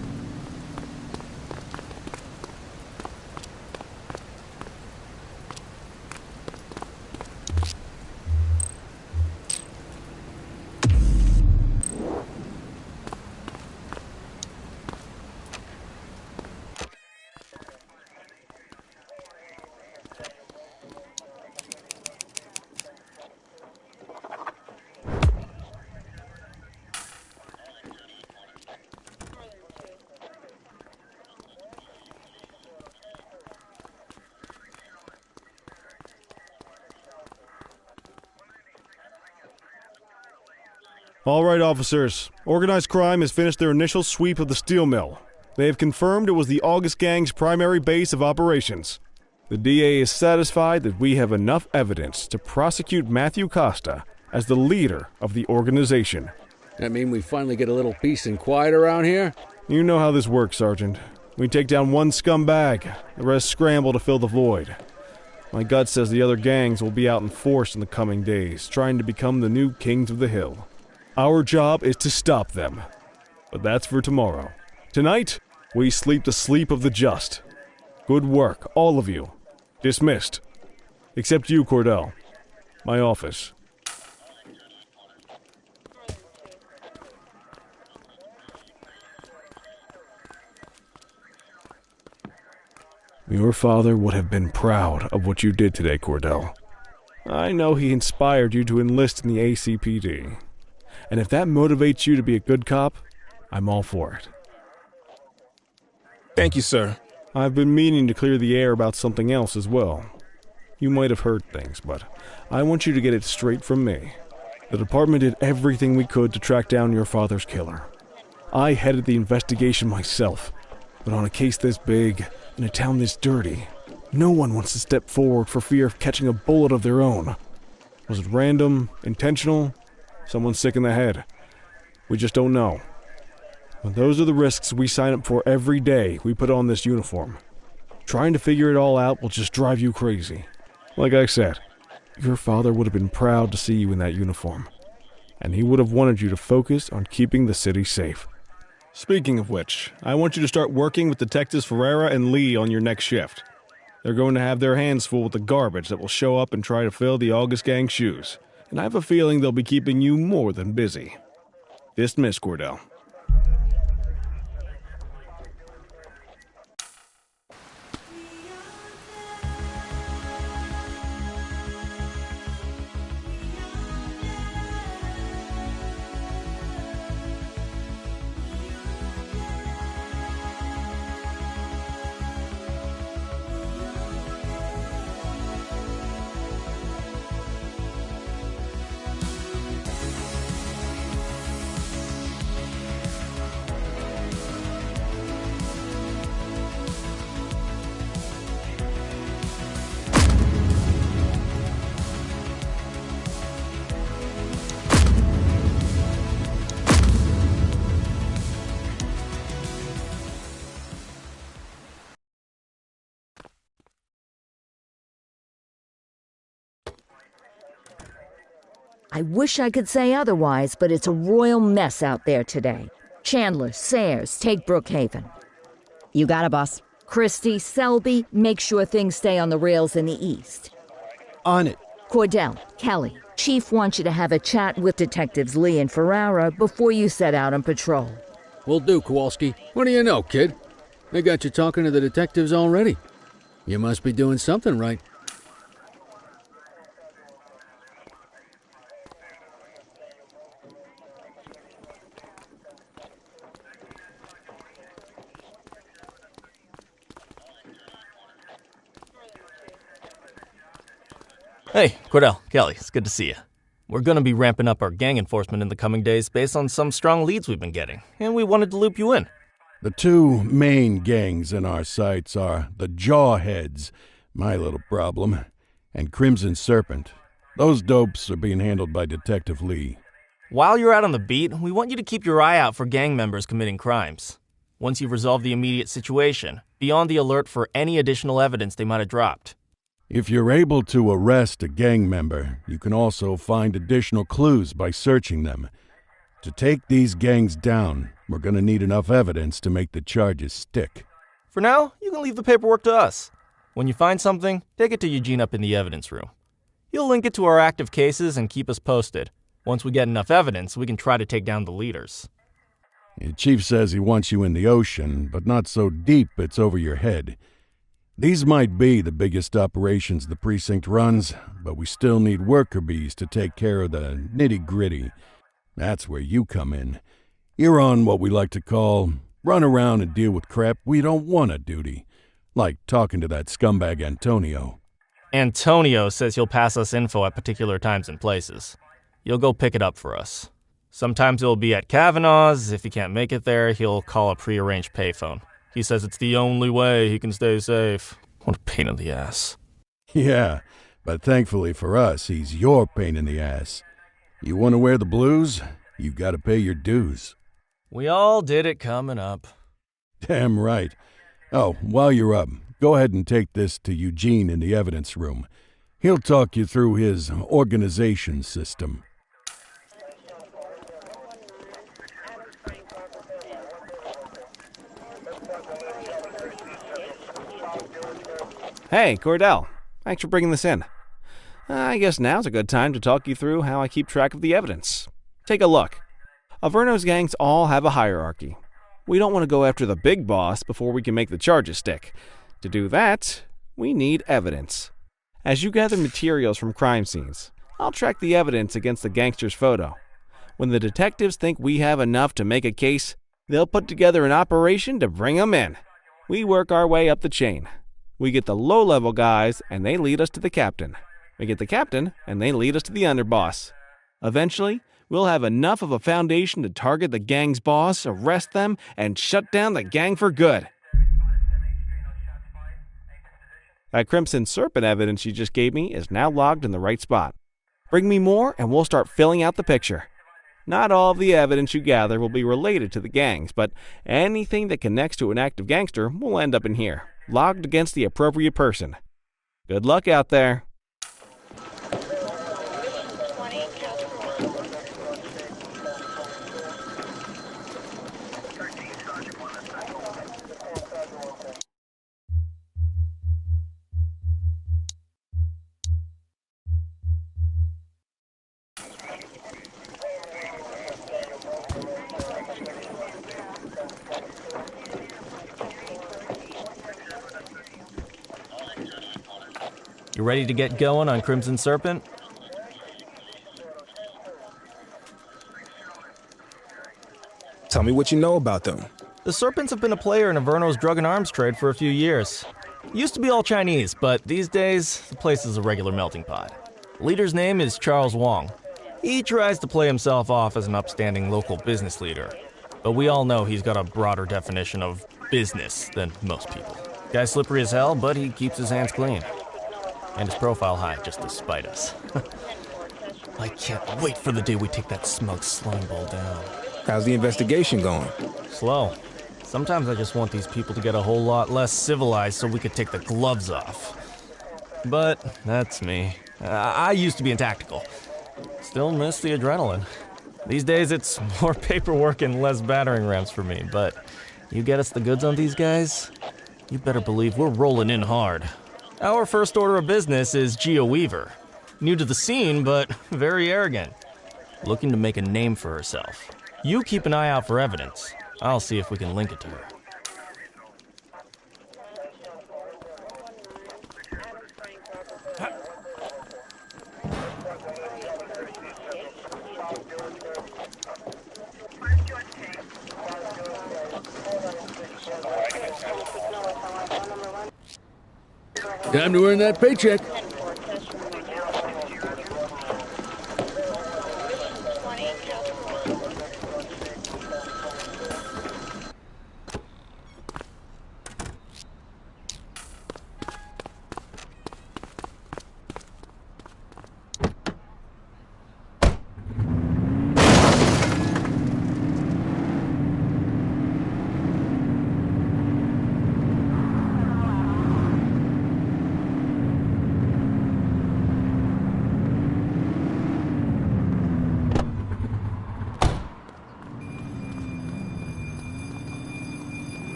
All right, officers. Organized crime has finished their initial sweep of the steel mill. They have confirmed it was the August Gang's primary base of operations. The DA is satisfied that we have enough evidence to prosecute Matthew Costa as the leader of the organization. That mean we finally get a little peace and quiet around here? You know how this works, Sergeant. We take down one scumbag, the rest scramble to fill the void. My gut says the other gangs will be out in force in the coming days, trying to become the new kings of the hill. Our job is to stop them. But that's for tomorrow. Tonight, we sleep the sleep of the just. Good work, all of you. Dismissed. Except you, Cordell. My office. Your father would have been proud of what you did today, Cordell. I know he inspired you to enlist in the ACPD. And if that motivates you to be a good cop, I'm all for it. Thank you, sir. I've been meaning to clear the air about something else as well. You might have heard things, but I want you to get it straight from me. The department did everything we could to track down your father's killer. I headed the investigation myself, but on a case this big, in a town this dirty, no one wants to step forward for fear of catching a bullet of their own. Was it random, intentional, someone sick in the head? We just don't know. But those are the risks we sign up for every day we put on this uniform. Trying to figure it all out will just drive you crazy. Like I said, your father would have been proud to see you in that uniform, and he would have wanted you to focus on keeping the city safe. Speaking of which, I want you to start working with Detectives Ferreira and Lee on your next shift. They're going to have their hands full with the garbage that will show up and try to fill the August Gang's shoes, and I have a feeling they'll be keeping you more than busy. Dismiss, Cordell. I wish I could say otherwise, but it's a royal mess out there today. Chandler, Sayers, take Brookhaven. You got it, boss. Christie, Selby, make sure things stay on the rails in the east. On it. Cordell, Kelly, Chief wants you to have a chat with Detectives Lee and Ferrara before you set out on patrol. Will do, Kowalski. What do you know, kid? They got you talking to the detectives already. You must be doing something right. Hey, Cordell, Kelly, it's good to see you. We're going to be ramping up our gang enforcement in the coming days based on some strong leads we've been getting, and we wanted to loop you in. The two main gangs in our sights are the Jawheads, my little problem, and Crimson Serpent. Those dopes are being handled by Detective Lee. While you're out on the beat, we want you to keep your eye out for gang members committing crimes. Once you've resolved the immediate situation, be on the alert for any additional evidence they might have dropped. If you're able to arrest a gang member, you can also find additional clues by searching them. To take these gangs down, we're going to need enough evidence to make the charges stick. For now, you can leave the paperwork to us. When you find something, take it to Eugene up in the evidence room. He'll link it to our active cases and keep us posted. Once we get enough evidence, we can try to take down the leaders. The chief says he wants you in the ocean, but not so deep it's over your head. These might be the biggest operations the precinct runs, but we still need worker bees to take care of the nitty-gritty. That's where you come in. You're on what we like to call run around and deal with crap we don't want to duty, like talking to that scumbag Antonio. Antonio says he'll pass us info at particular times and places. You'll go pick it up for us. Sometimes he'll be at Kavanaugh's. If he can't make it there, he'll call a prearranged payphone. He says it's the only way he can stay safe. What a pain in the ass. Yeah, but thankfully for us, he's your pain in the ass. You want to wear the blues? You gotta pay your dues. We all did it coming up. Damn right. Oh, while you're up, go ahead and take this to Eugene in the evidence room. He'll talk you through his organization system. Hey, Cordell. Thanks for bringing this in. I guess now's a good time to talk you through how I keep track of the evidence. Take a look. Averno's gangs all have a hierarchy. We don't want to go after the big boss before we can make the charges stick. To do that, we need evidence. As you gather materials from crime scenes, I'll track the evidence against the gangster's photo. When the detectives think we have enough to make a case, they'll put together an operation to bring them in. We work our way up the chain. We get the low-level guys, and they lead us to the captain. We get the captain, and they lead us to the underboss. Eventually, we'll have enough of a foundation to target the gang's boss, arrest them, and shut down the gang for good. That Crimson Serpent evidence you just gave me is now logged in the right spot. Bring me more, and we'll start filling out the picture. Not all of the evidence you gather will be related to the gangs, but anything that connects to an active gangster will end up in here, logged against the appropriate person. Good luck out there. You ready to get going on Crimson Serpent? Tell me what you know about them. The Serpents have been a player in Averno's drug and arms trade for a few years. Used to be all Chinese, but these days, the place is a regular melting pot. The leader's name is Charles Wong. He tries to play himself off as an upstanding local business leader, but we all know he's got a broader definition of business than most people. Guy's slippery as hell, but he keeps his hands clean. And his profile high, just to spite us. I can't wait for the day we take that smug slime ball down. How's the investigation going? Slow. Sometimes I just want these people to get a whole lot less civilized so we could take the gloves off. But that's me. I used to be in tactical. Still miss the adrenaline. These days it's more paperwork and less battering rams for me, but you get us the goods on these guys, you better believe we're rolling in hard. Our first order of business is Gia Weaver. New to the scene, but very arrogant. Looking to make a name for herself. You keep an eye out for evidence. I'll see if we can link it to her. Time to earn that paycheck.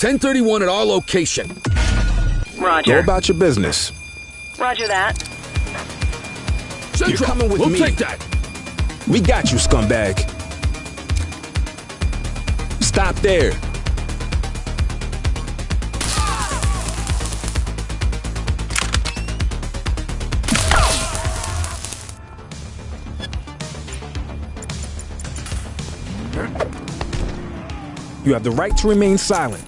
.1031 at our location. Roger. Go about your business. Roger that. Central, you're coming with me. We'll take that. We got you, scumbag. Stop there. You have the right to remain silent.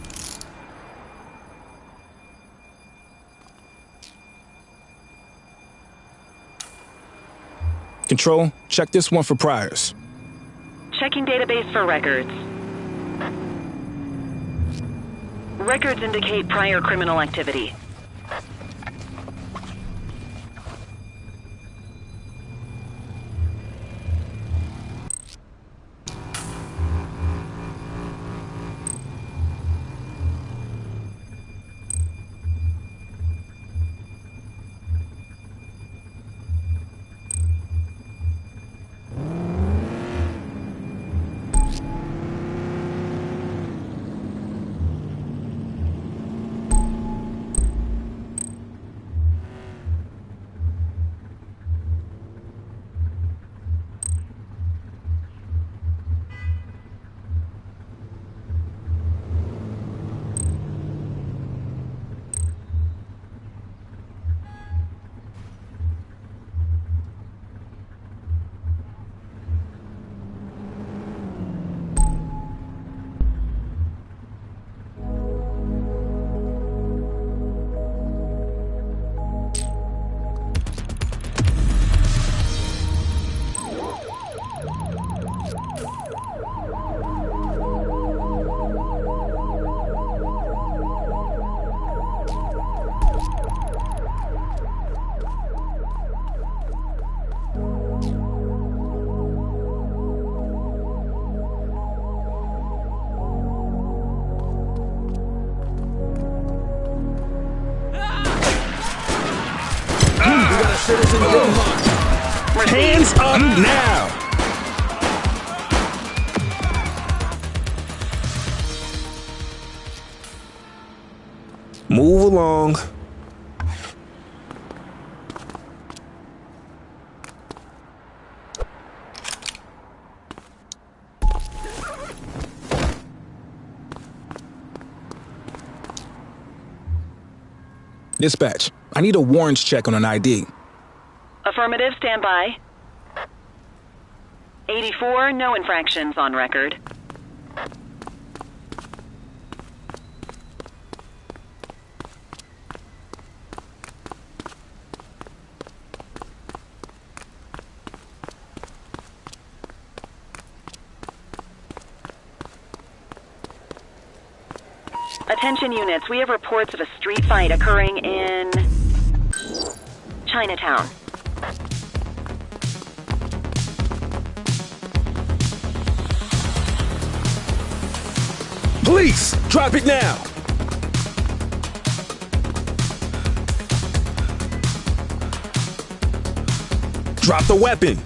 Control, check this one for priors. Checking database for records. Records indicate prior criminal activity. Hands up now! Move along. Dispatch, I need a warrants check on an ID. Affirmative, stand by. 84, no infractions on record. Attention units, we have reports of a street fight occurring in Chinatown. Police, drop it now! Drop the weapon!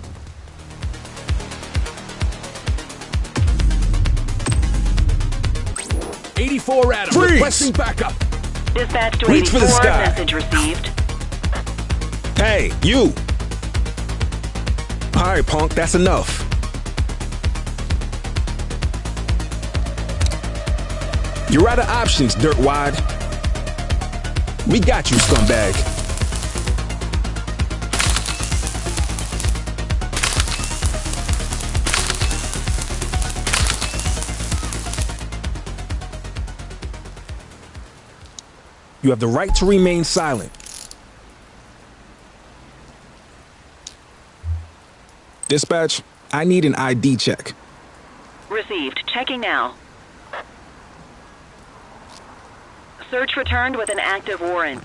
'84 Adam, Freeze! requesting backup. Dispatch to Reach 84, for the sky. message received. Hey, you! Alright, punk, that's enough. You're out of options, dirtwad. We got you, scumbag. You have the right to remain silent. Dispatch, I need an ID check. Received. Checking now. Search returned with an active warrant.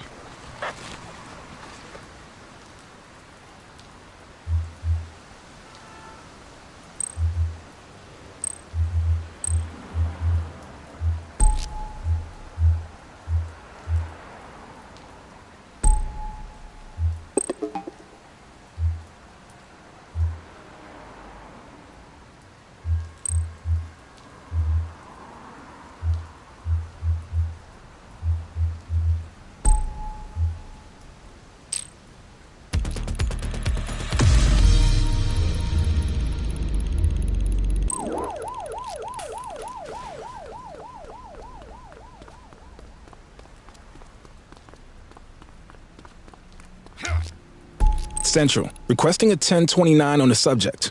Central, requesting a 1029 on the subject.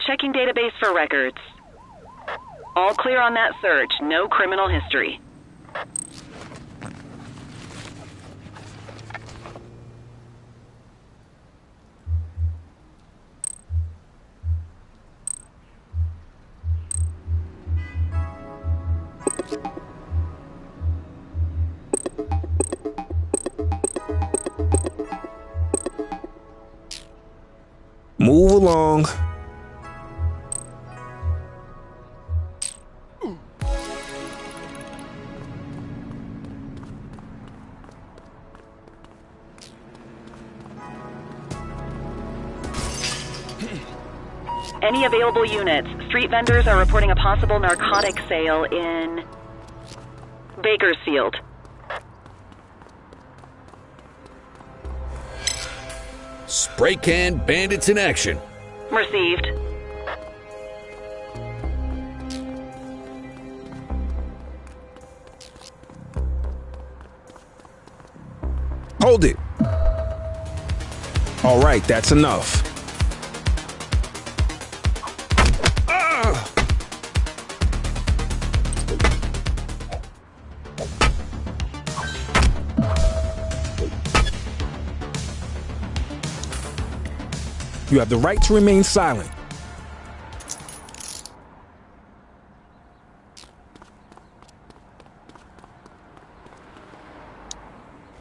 Checking database for records. All clear on that search. No criminal history. along. Any available units? Street vendors are reporting a possible narcotic sale in Bakersfield. Spray can bandits in action. Received. Hold it. All right, that's enough. You have the right to remain silent.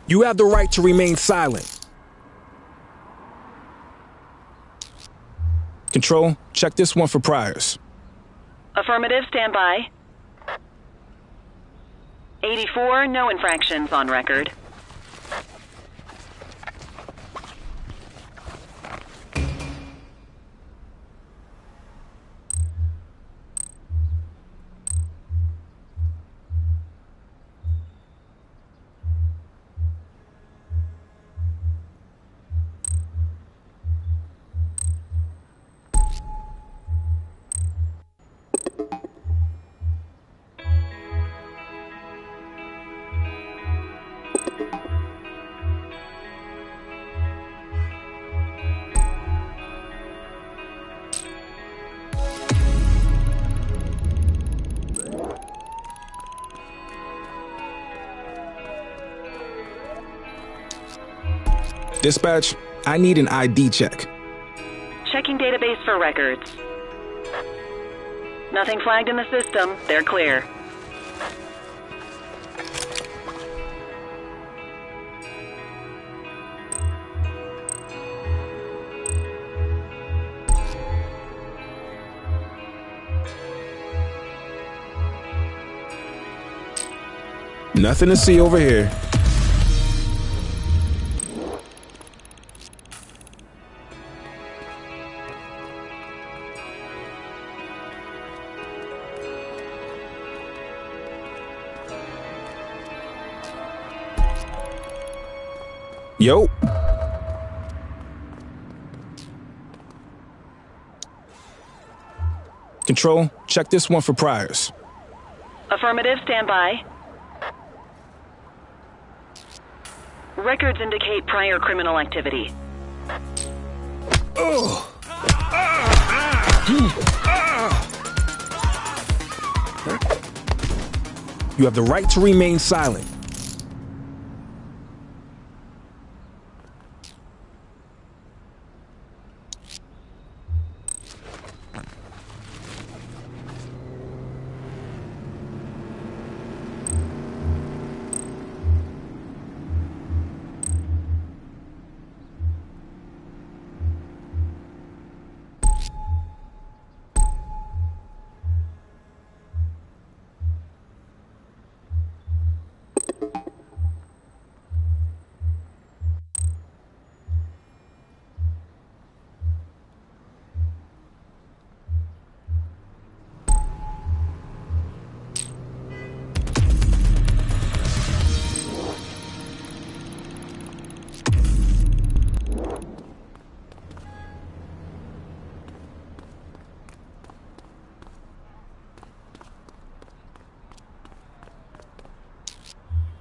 You have the right to remain silent. Control, check this one for priors. Affirmative, stand by. 84, no infractions on record. Dispatch, I need an ID check. Checking database for records. Nothing flagged in the system. They're clear. Nothing to see over here. Yo. Control, check this one for priors. Affirmative, stand by. Records indicate prior criminal activity. You have the right to remain silent.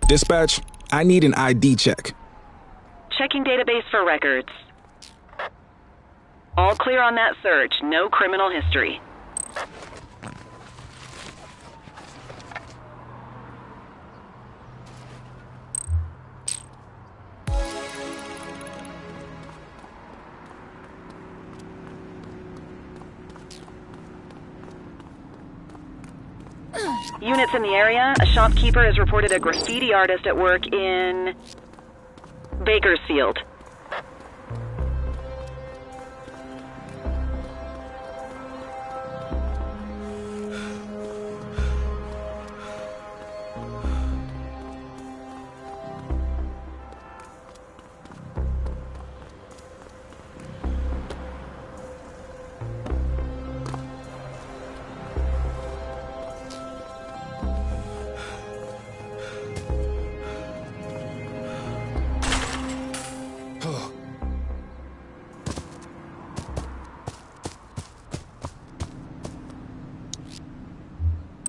Dispatch, I need an ID check. Checking database for records. All clear on that search. No criminal history. Units in the area. A shopkeeper has reported a graffiti artist at work in Bakersfield.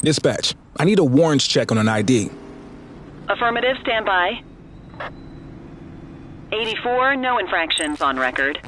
Dispatch, I need a warrants check on an ID. Affirmative, stand by. 84, no infractions on record.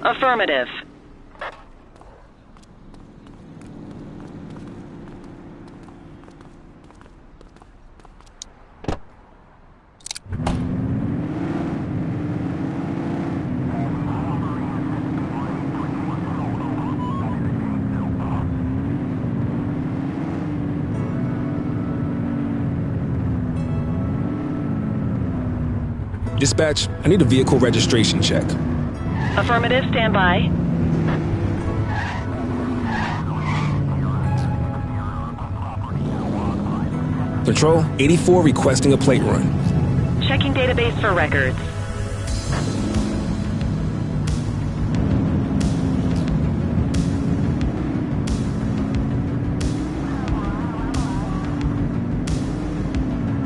Affirmative. Dispatch, I need a vehicle registration check. Affirmative, stand by. Control, 84 requesting a plate run. Checking database for records.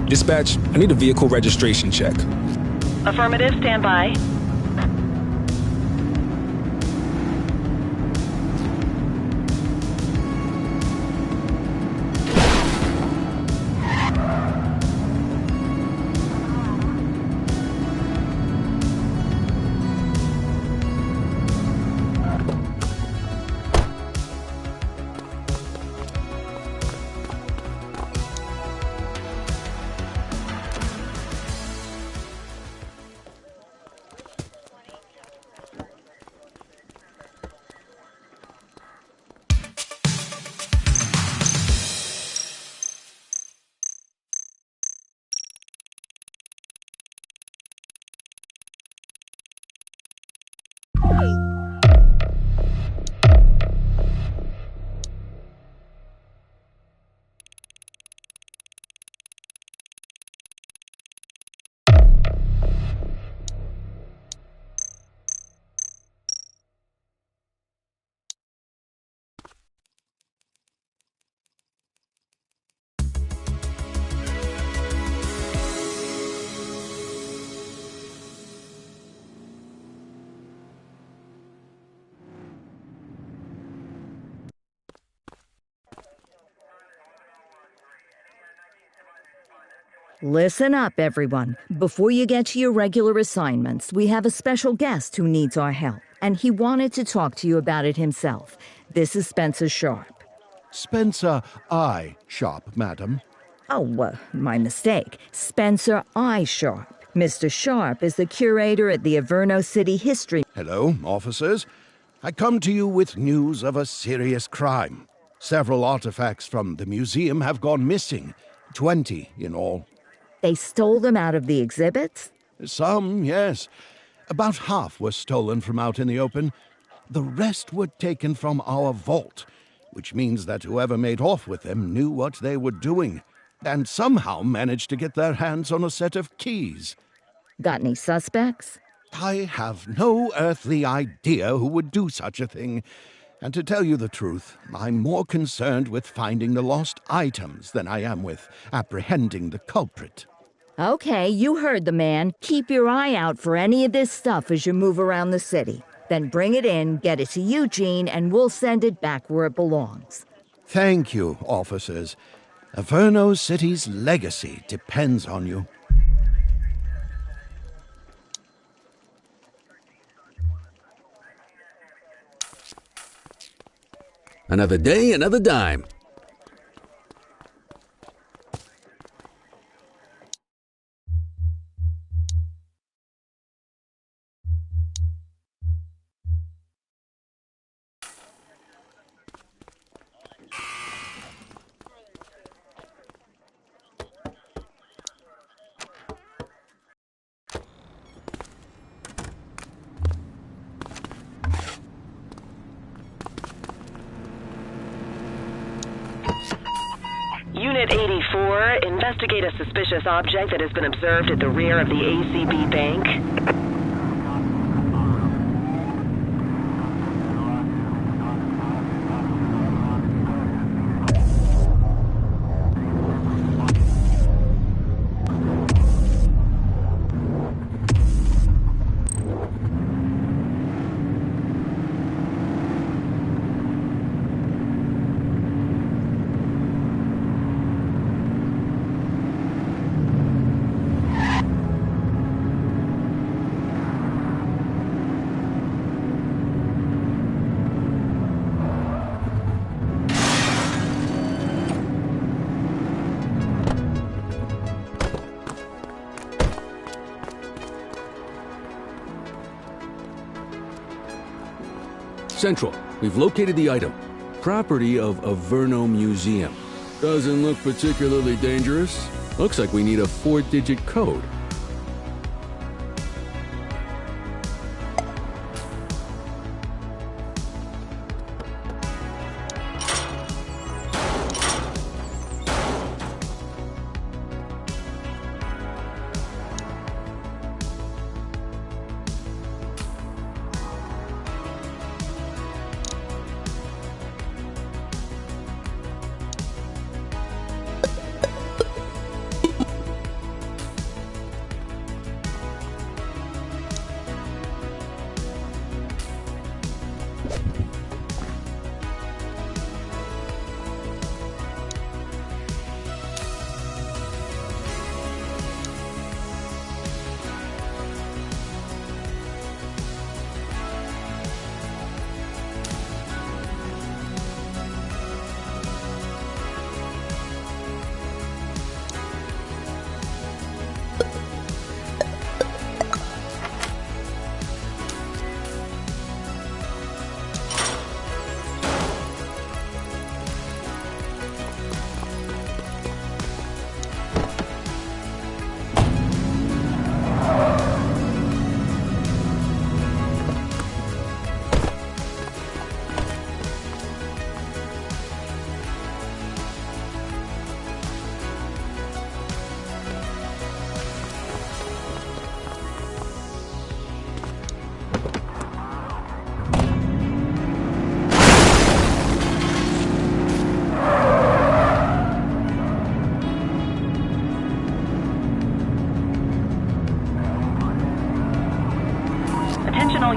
Dispatch, I need a vehicle registration check. Affirmative, stand by. Listen up, everyone. Before you get to your regular assignments, we have a special guest who needs our help, and he wanted to talk to you about it himself. This is Spencer Sharp. Spencer I. Sharp, madam. Oh, my mistake. Spencer I. Sharp. Mr. Sharp is the curator at the Averno City History. Hello, officers. I come to you with news of a serious crime. Several artifacts from the museum have gone missing. 20 in all. They stole them out of the exhibits? Some, yes. About half were stolen from out in the open. The rest were taken from our vault, which means that whoever made off with them knew what they were doing, and somehow managed to get their hands on a set of keys. Got any suspects? I have no earthly idea who would do such a thing. And to tell you the truth, I'm more concerned with finding the lost items than I am with apprehending the culprit. Okay, you heard the man. Keep your eye out for any of this stuff as you move around the city. Then bring it in, get it to Eugene, and we'll send it back where it belongs. Thank you, officers. Averno City's legacy depends on you. Another day, another dime. 84, investigate a suspicious object that has been observed at the rear of the ACB bank. Central, we've located the item. Property of Averno Museum. Doesn't look particularly dangerous. Looks like we need a 4-digit code.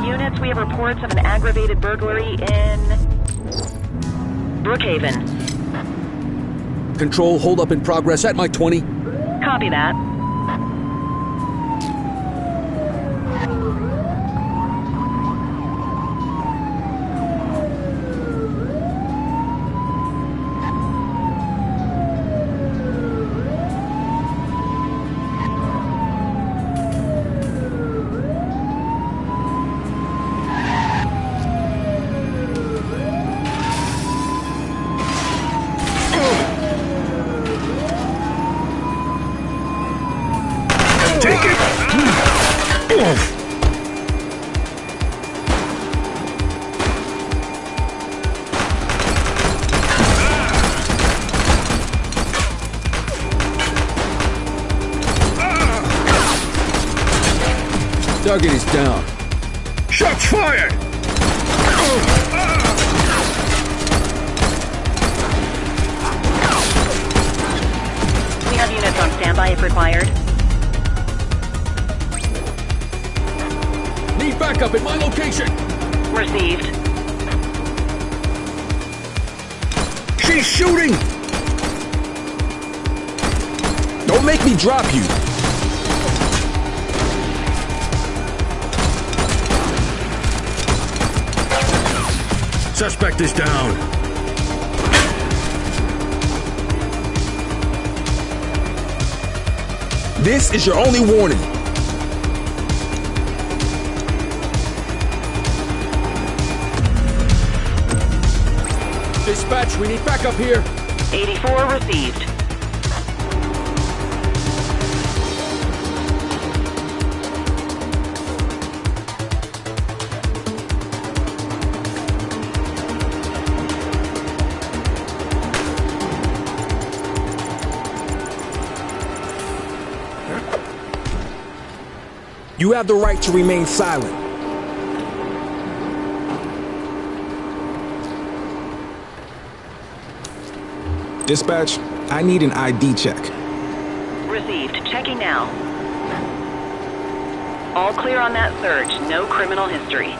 Units, we have reports of an aggravated burglary in Brookhaven. Control, hold up in progress at my 20. Copy that. Target is down. Shots fired! We have units on standby if required. Need backup at my location. Received. She's shooting! Don't make me drop you. Suspect is down. This is your only warning. Dispatch, we need backup here. 84 received. You have the right to remain silent. Dispatch, I need an ID check. Received. Checking now. All clear on that search. No criminal history.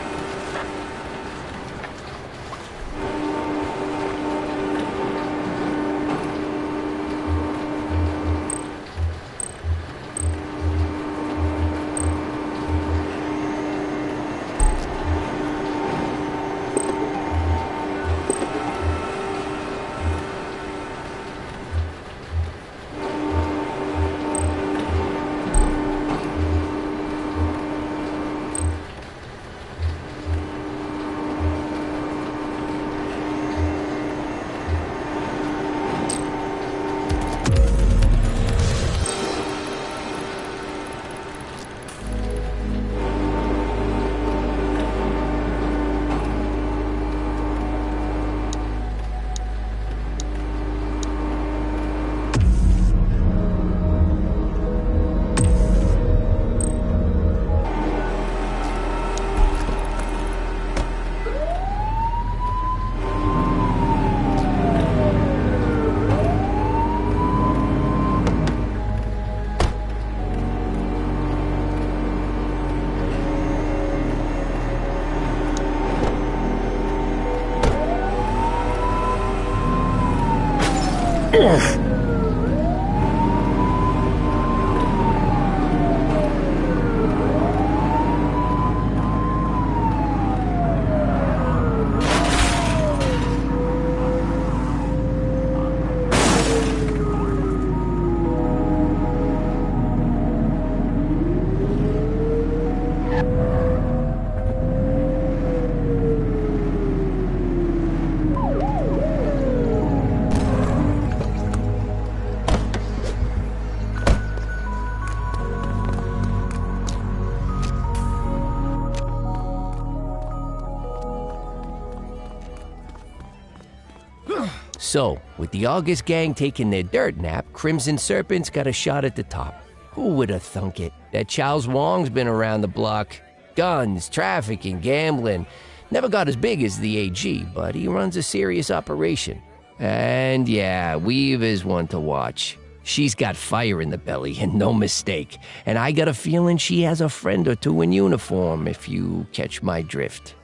So, with the August gang taking their dirt nap, Crimson Serpent's got a shot at the top. Who would have thunk it? That Charles Wong's been around the block. Guns, trafficking, gambling. Never got as big as the AG, but he runs a serious operation. And yeah, Weave is one to watch. She's got fire in the belly, and no mistake. And I got a feeling she has a friend or two in uniform, if you catch my drift.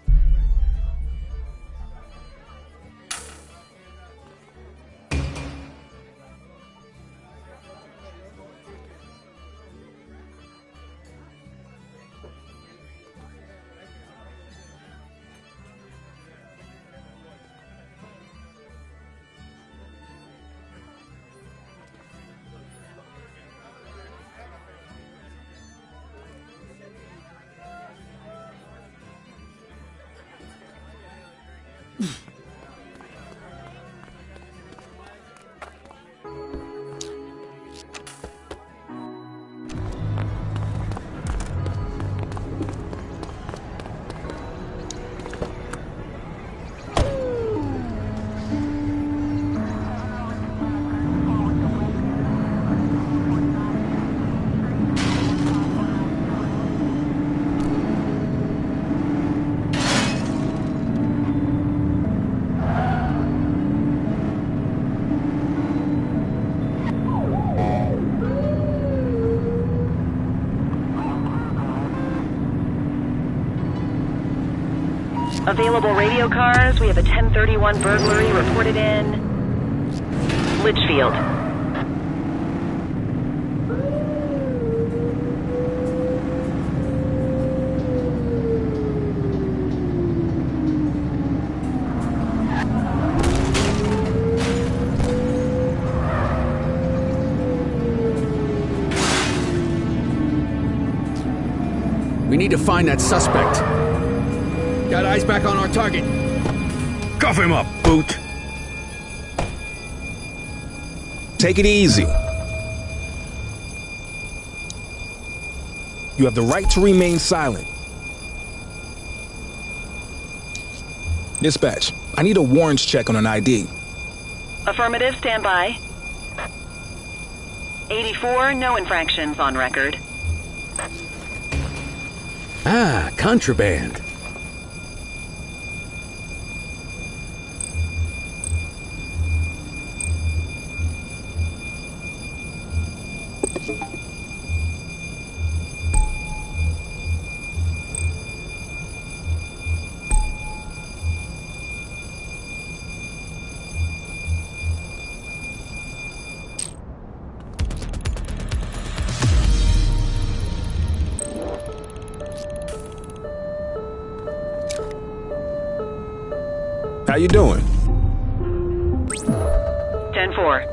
Available radio cars. We have a 1031 burglary reported in Litchfield. We need to find that suspect. Got eyes back on our target. Cuff him up, Boot. Take it easy. You have the right to remain silent. Dispatch, I need a warrants check on an ID. Affirmative, stand by. 84, no infractions on record. Ah, contraband. How you doing? 10-4.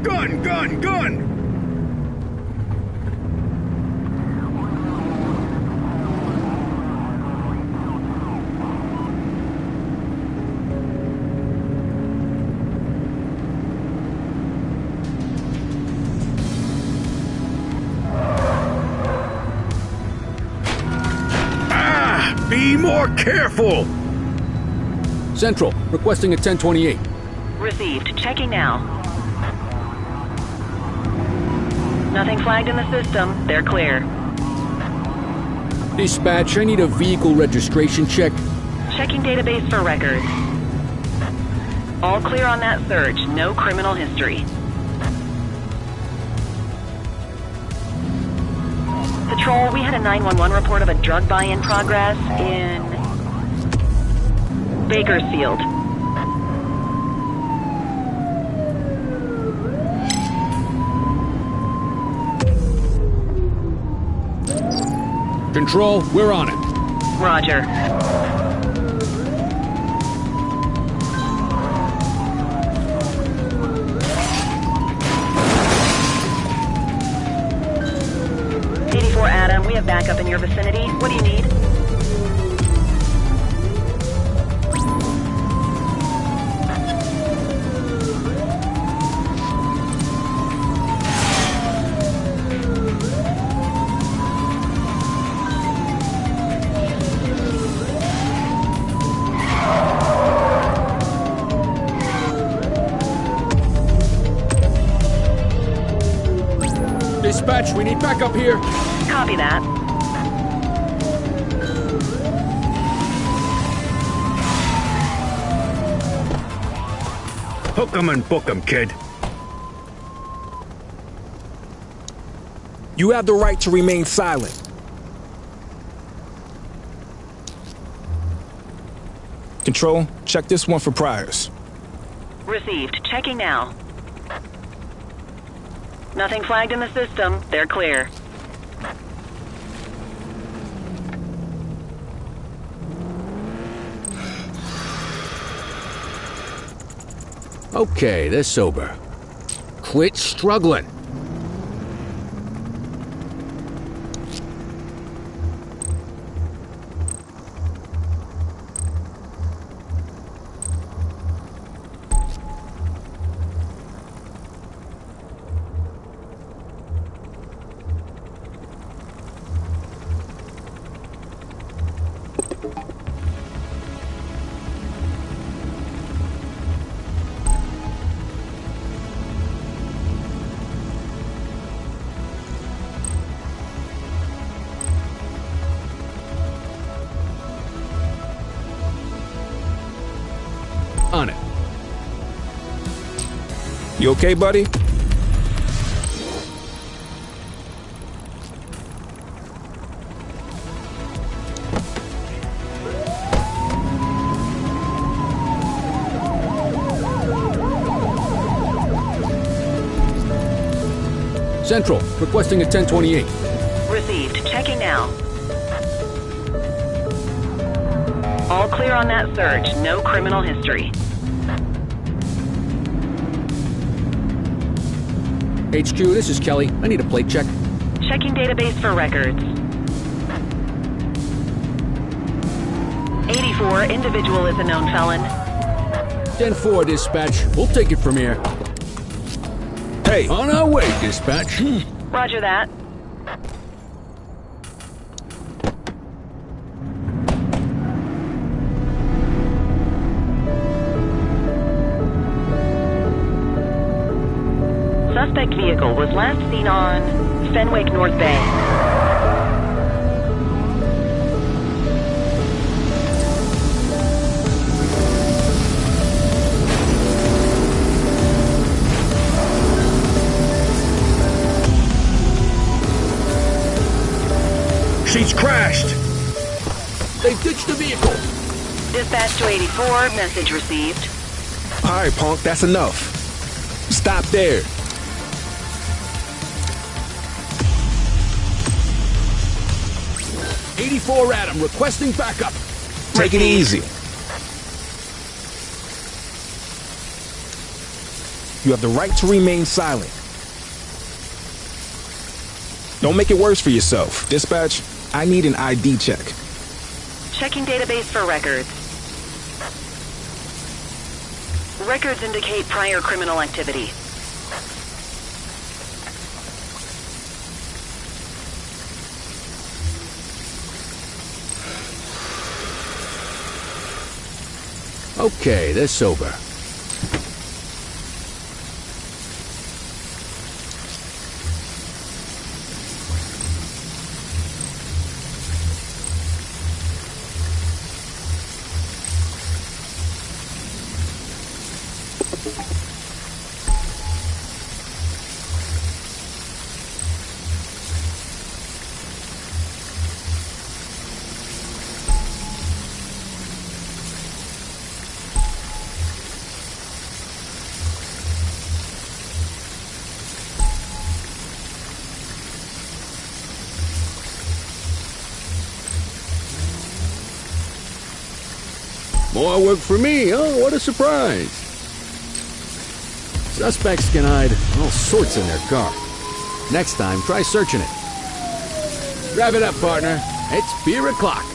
Gun, gun, gun! Be more careful! Central, requesting a 1028. Received. Checking now. Nothing flagged in the system. They're clear. Dispatch, I need a vehicle registration check. Checking database for records. All clear on that search. No criminal history. Patrol, we had a 911 report of a drug buy in progress in Bakersfield. Control, we're on it. Roger. Adam, we have backup in your vicinity. What do you need? Dispatch, we need backup here. Copy that. Hook 'em and book 'em, kid. You have the right to remain silent. Control, check this one for priors. Received. Checking now. Nothing flagged in the system. They're clear. Okay, they're sober. Quit struggling. On it. You okay, buddy? Central, requesting a 1028. Received. Checking now. All clear on that search. No criminal history. HQ, this is Kelly. I need a plate check. Checking database for records. 84, individual is a known felon. 10-4, dispatch. We'll take it from here. Hey! On our way, dispatch. Roger that. Suspect vehicle was last seen on Fenwick North Bay. She's crashed! They ditched the vehicle. Dispatch to 84, message received. Alright, punk, that's enough. Stop there. '84 Adam, requesting backup. Take it easy. You have the right to remain silent. Don't make it worse for yourself. Dispatch, I need an ID check. Checking database for records. Records indicate prior criminal activity. Okay, they're sober. More work for me, oh, what a surprise. Suspects can hide all sorts in their car. Next time, try searching it. Wrap it up, partner. It's beer o'clock.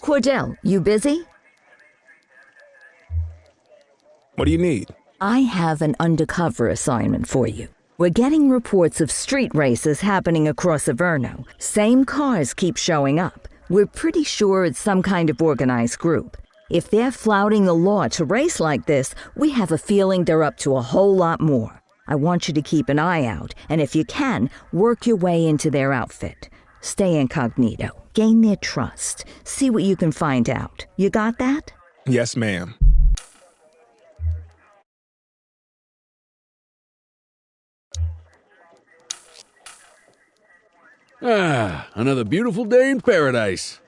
Cordell, you busy? What do you need? I have an undercover assignment for you. We're getting reports of street races happening across Averno. Same cars keep showing up. We're pretty sure it's some kind of organized group. If they're flouting the law to race like this, we have a feeling they're up to a whole lot more. I want you to keep an eye out, and if you can, work your way into their outfit. Stay incognito. Gain their trust. See what you can find out. You got that? Yes, ma'am. Ah, another beautiful day in paradise.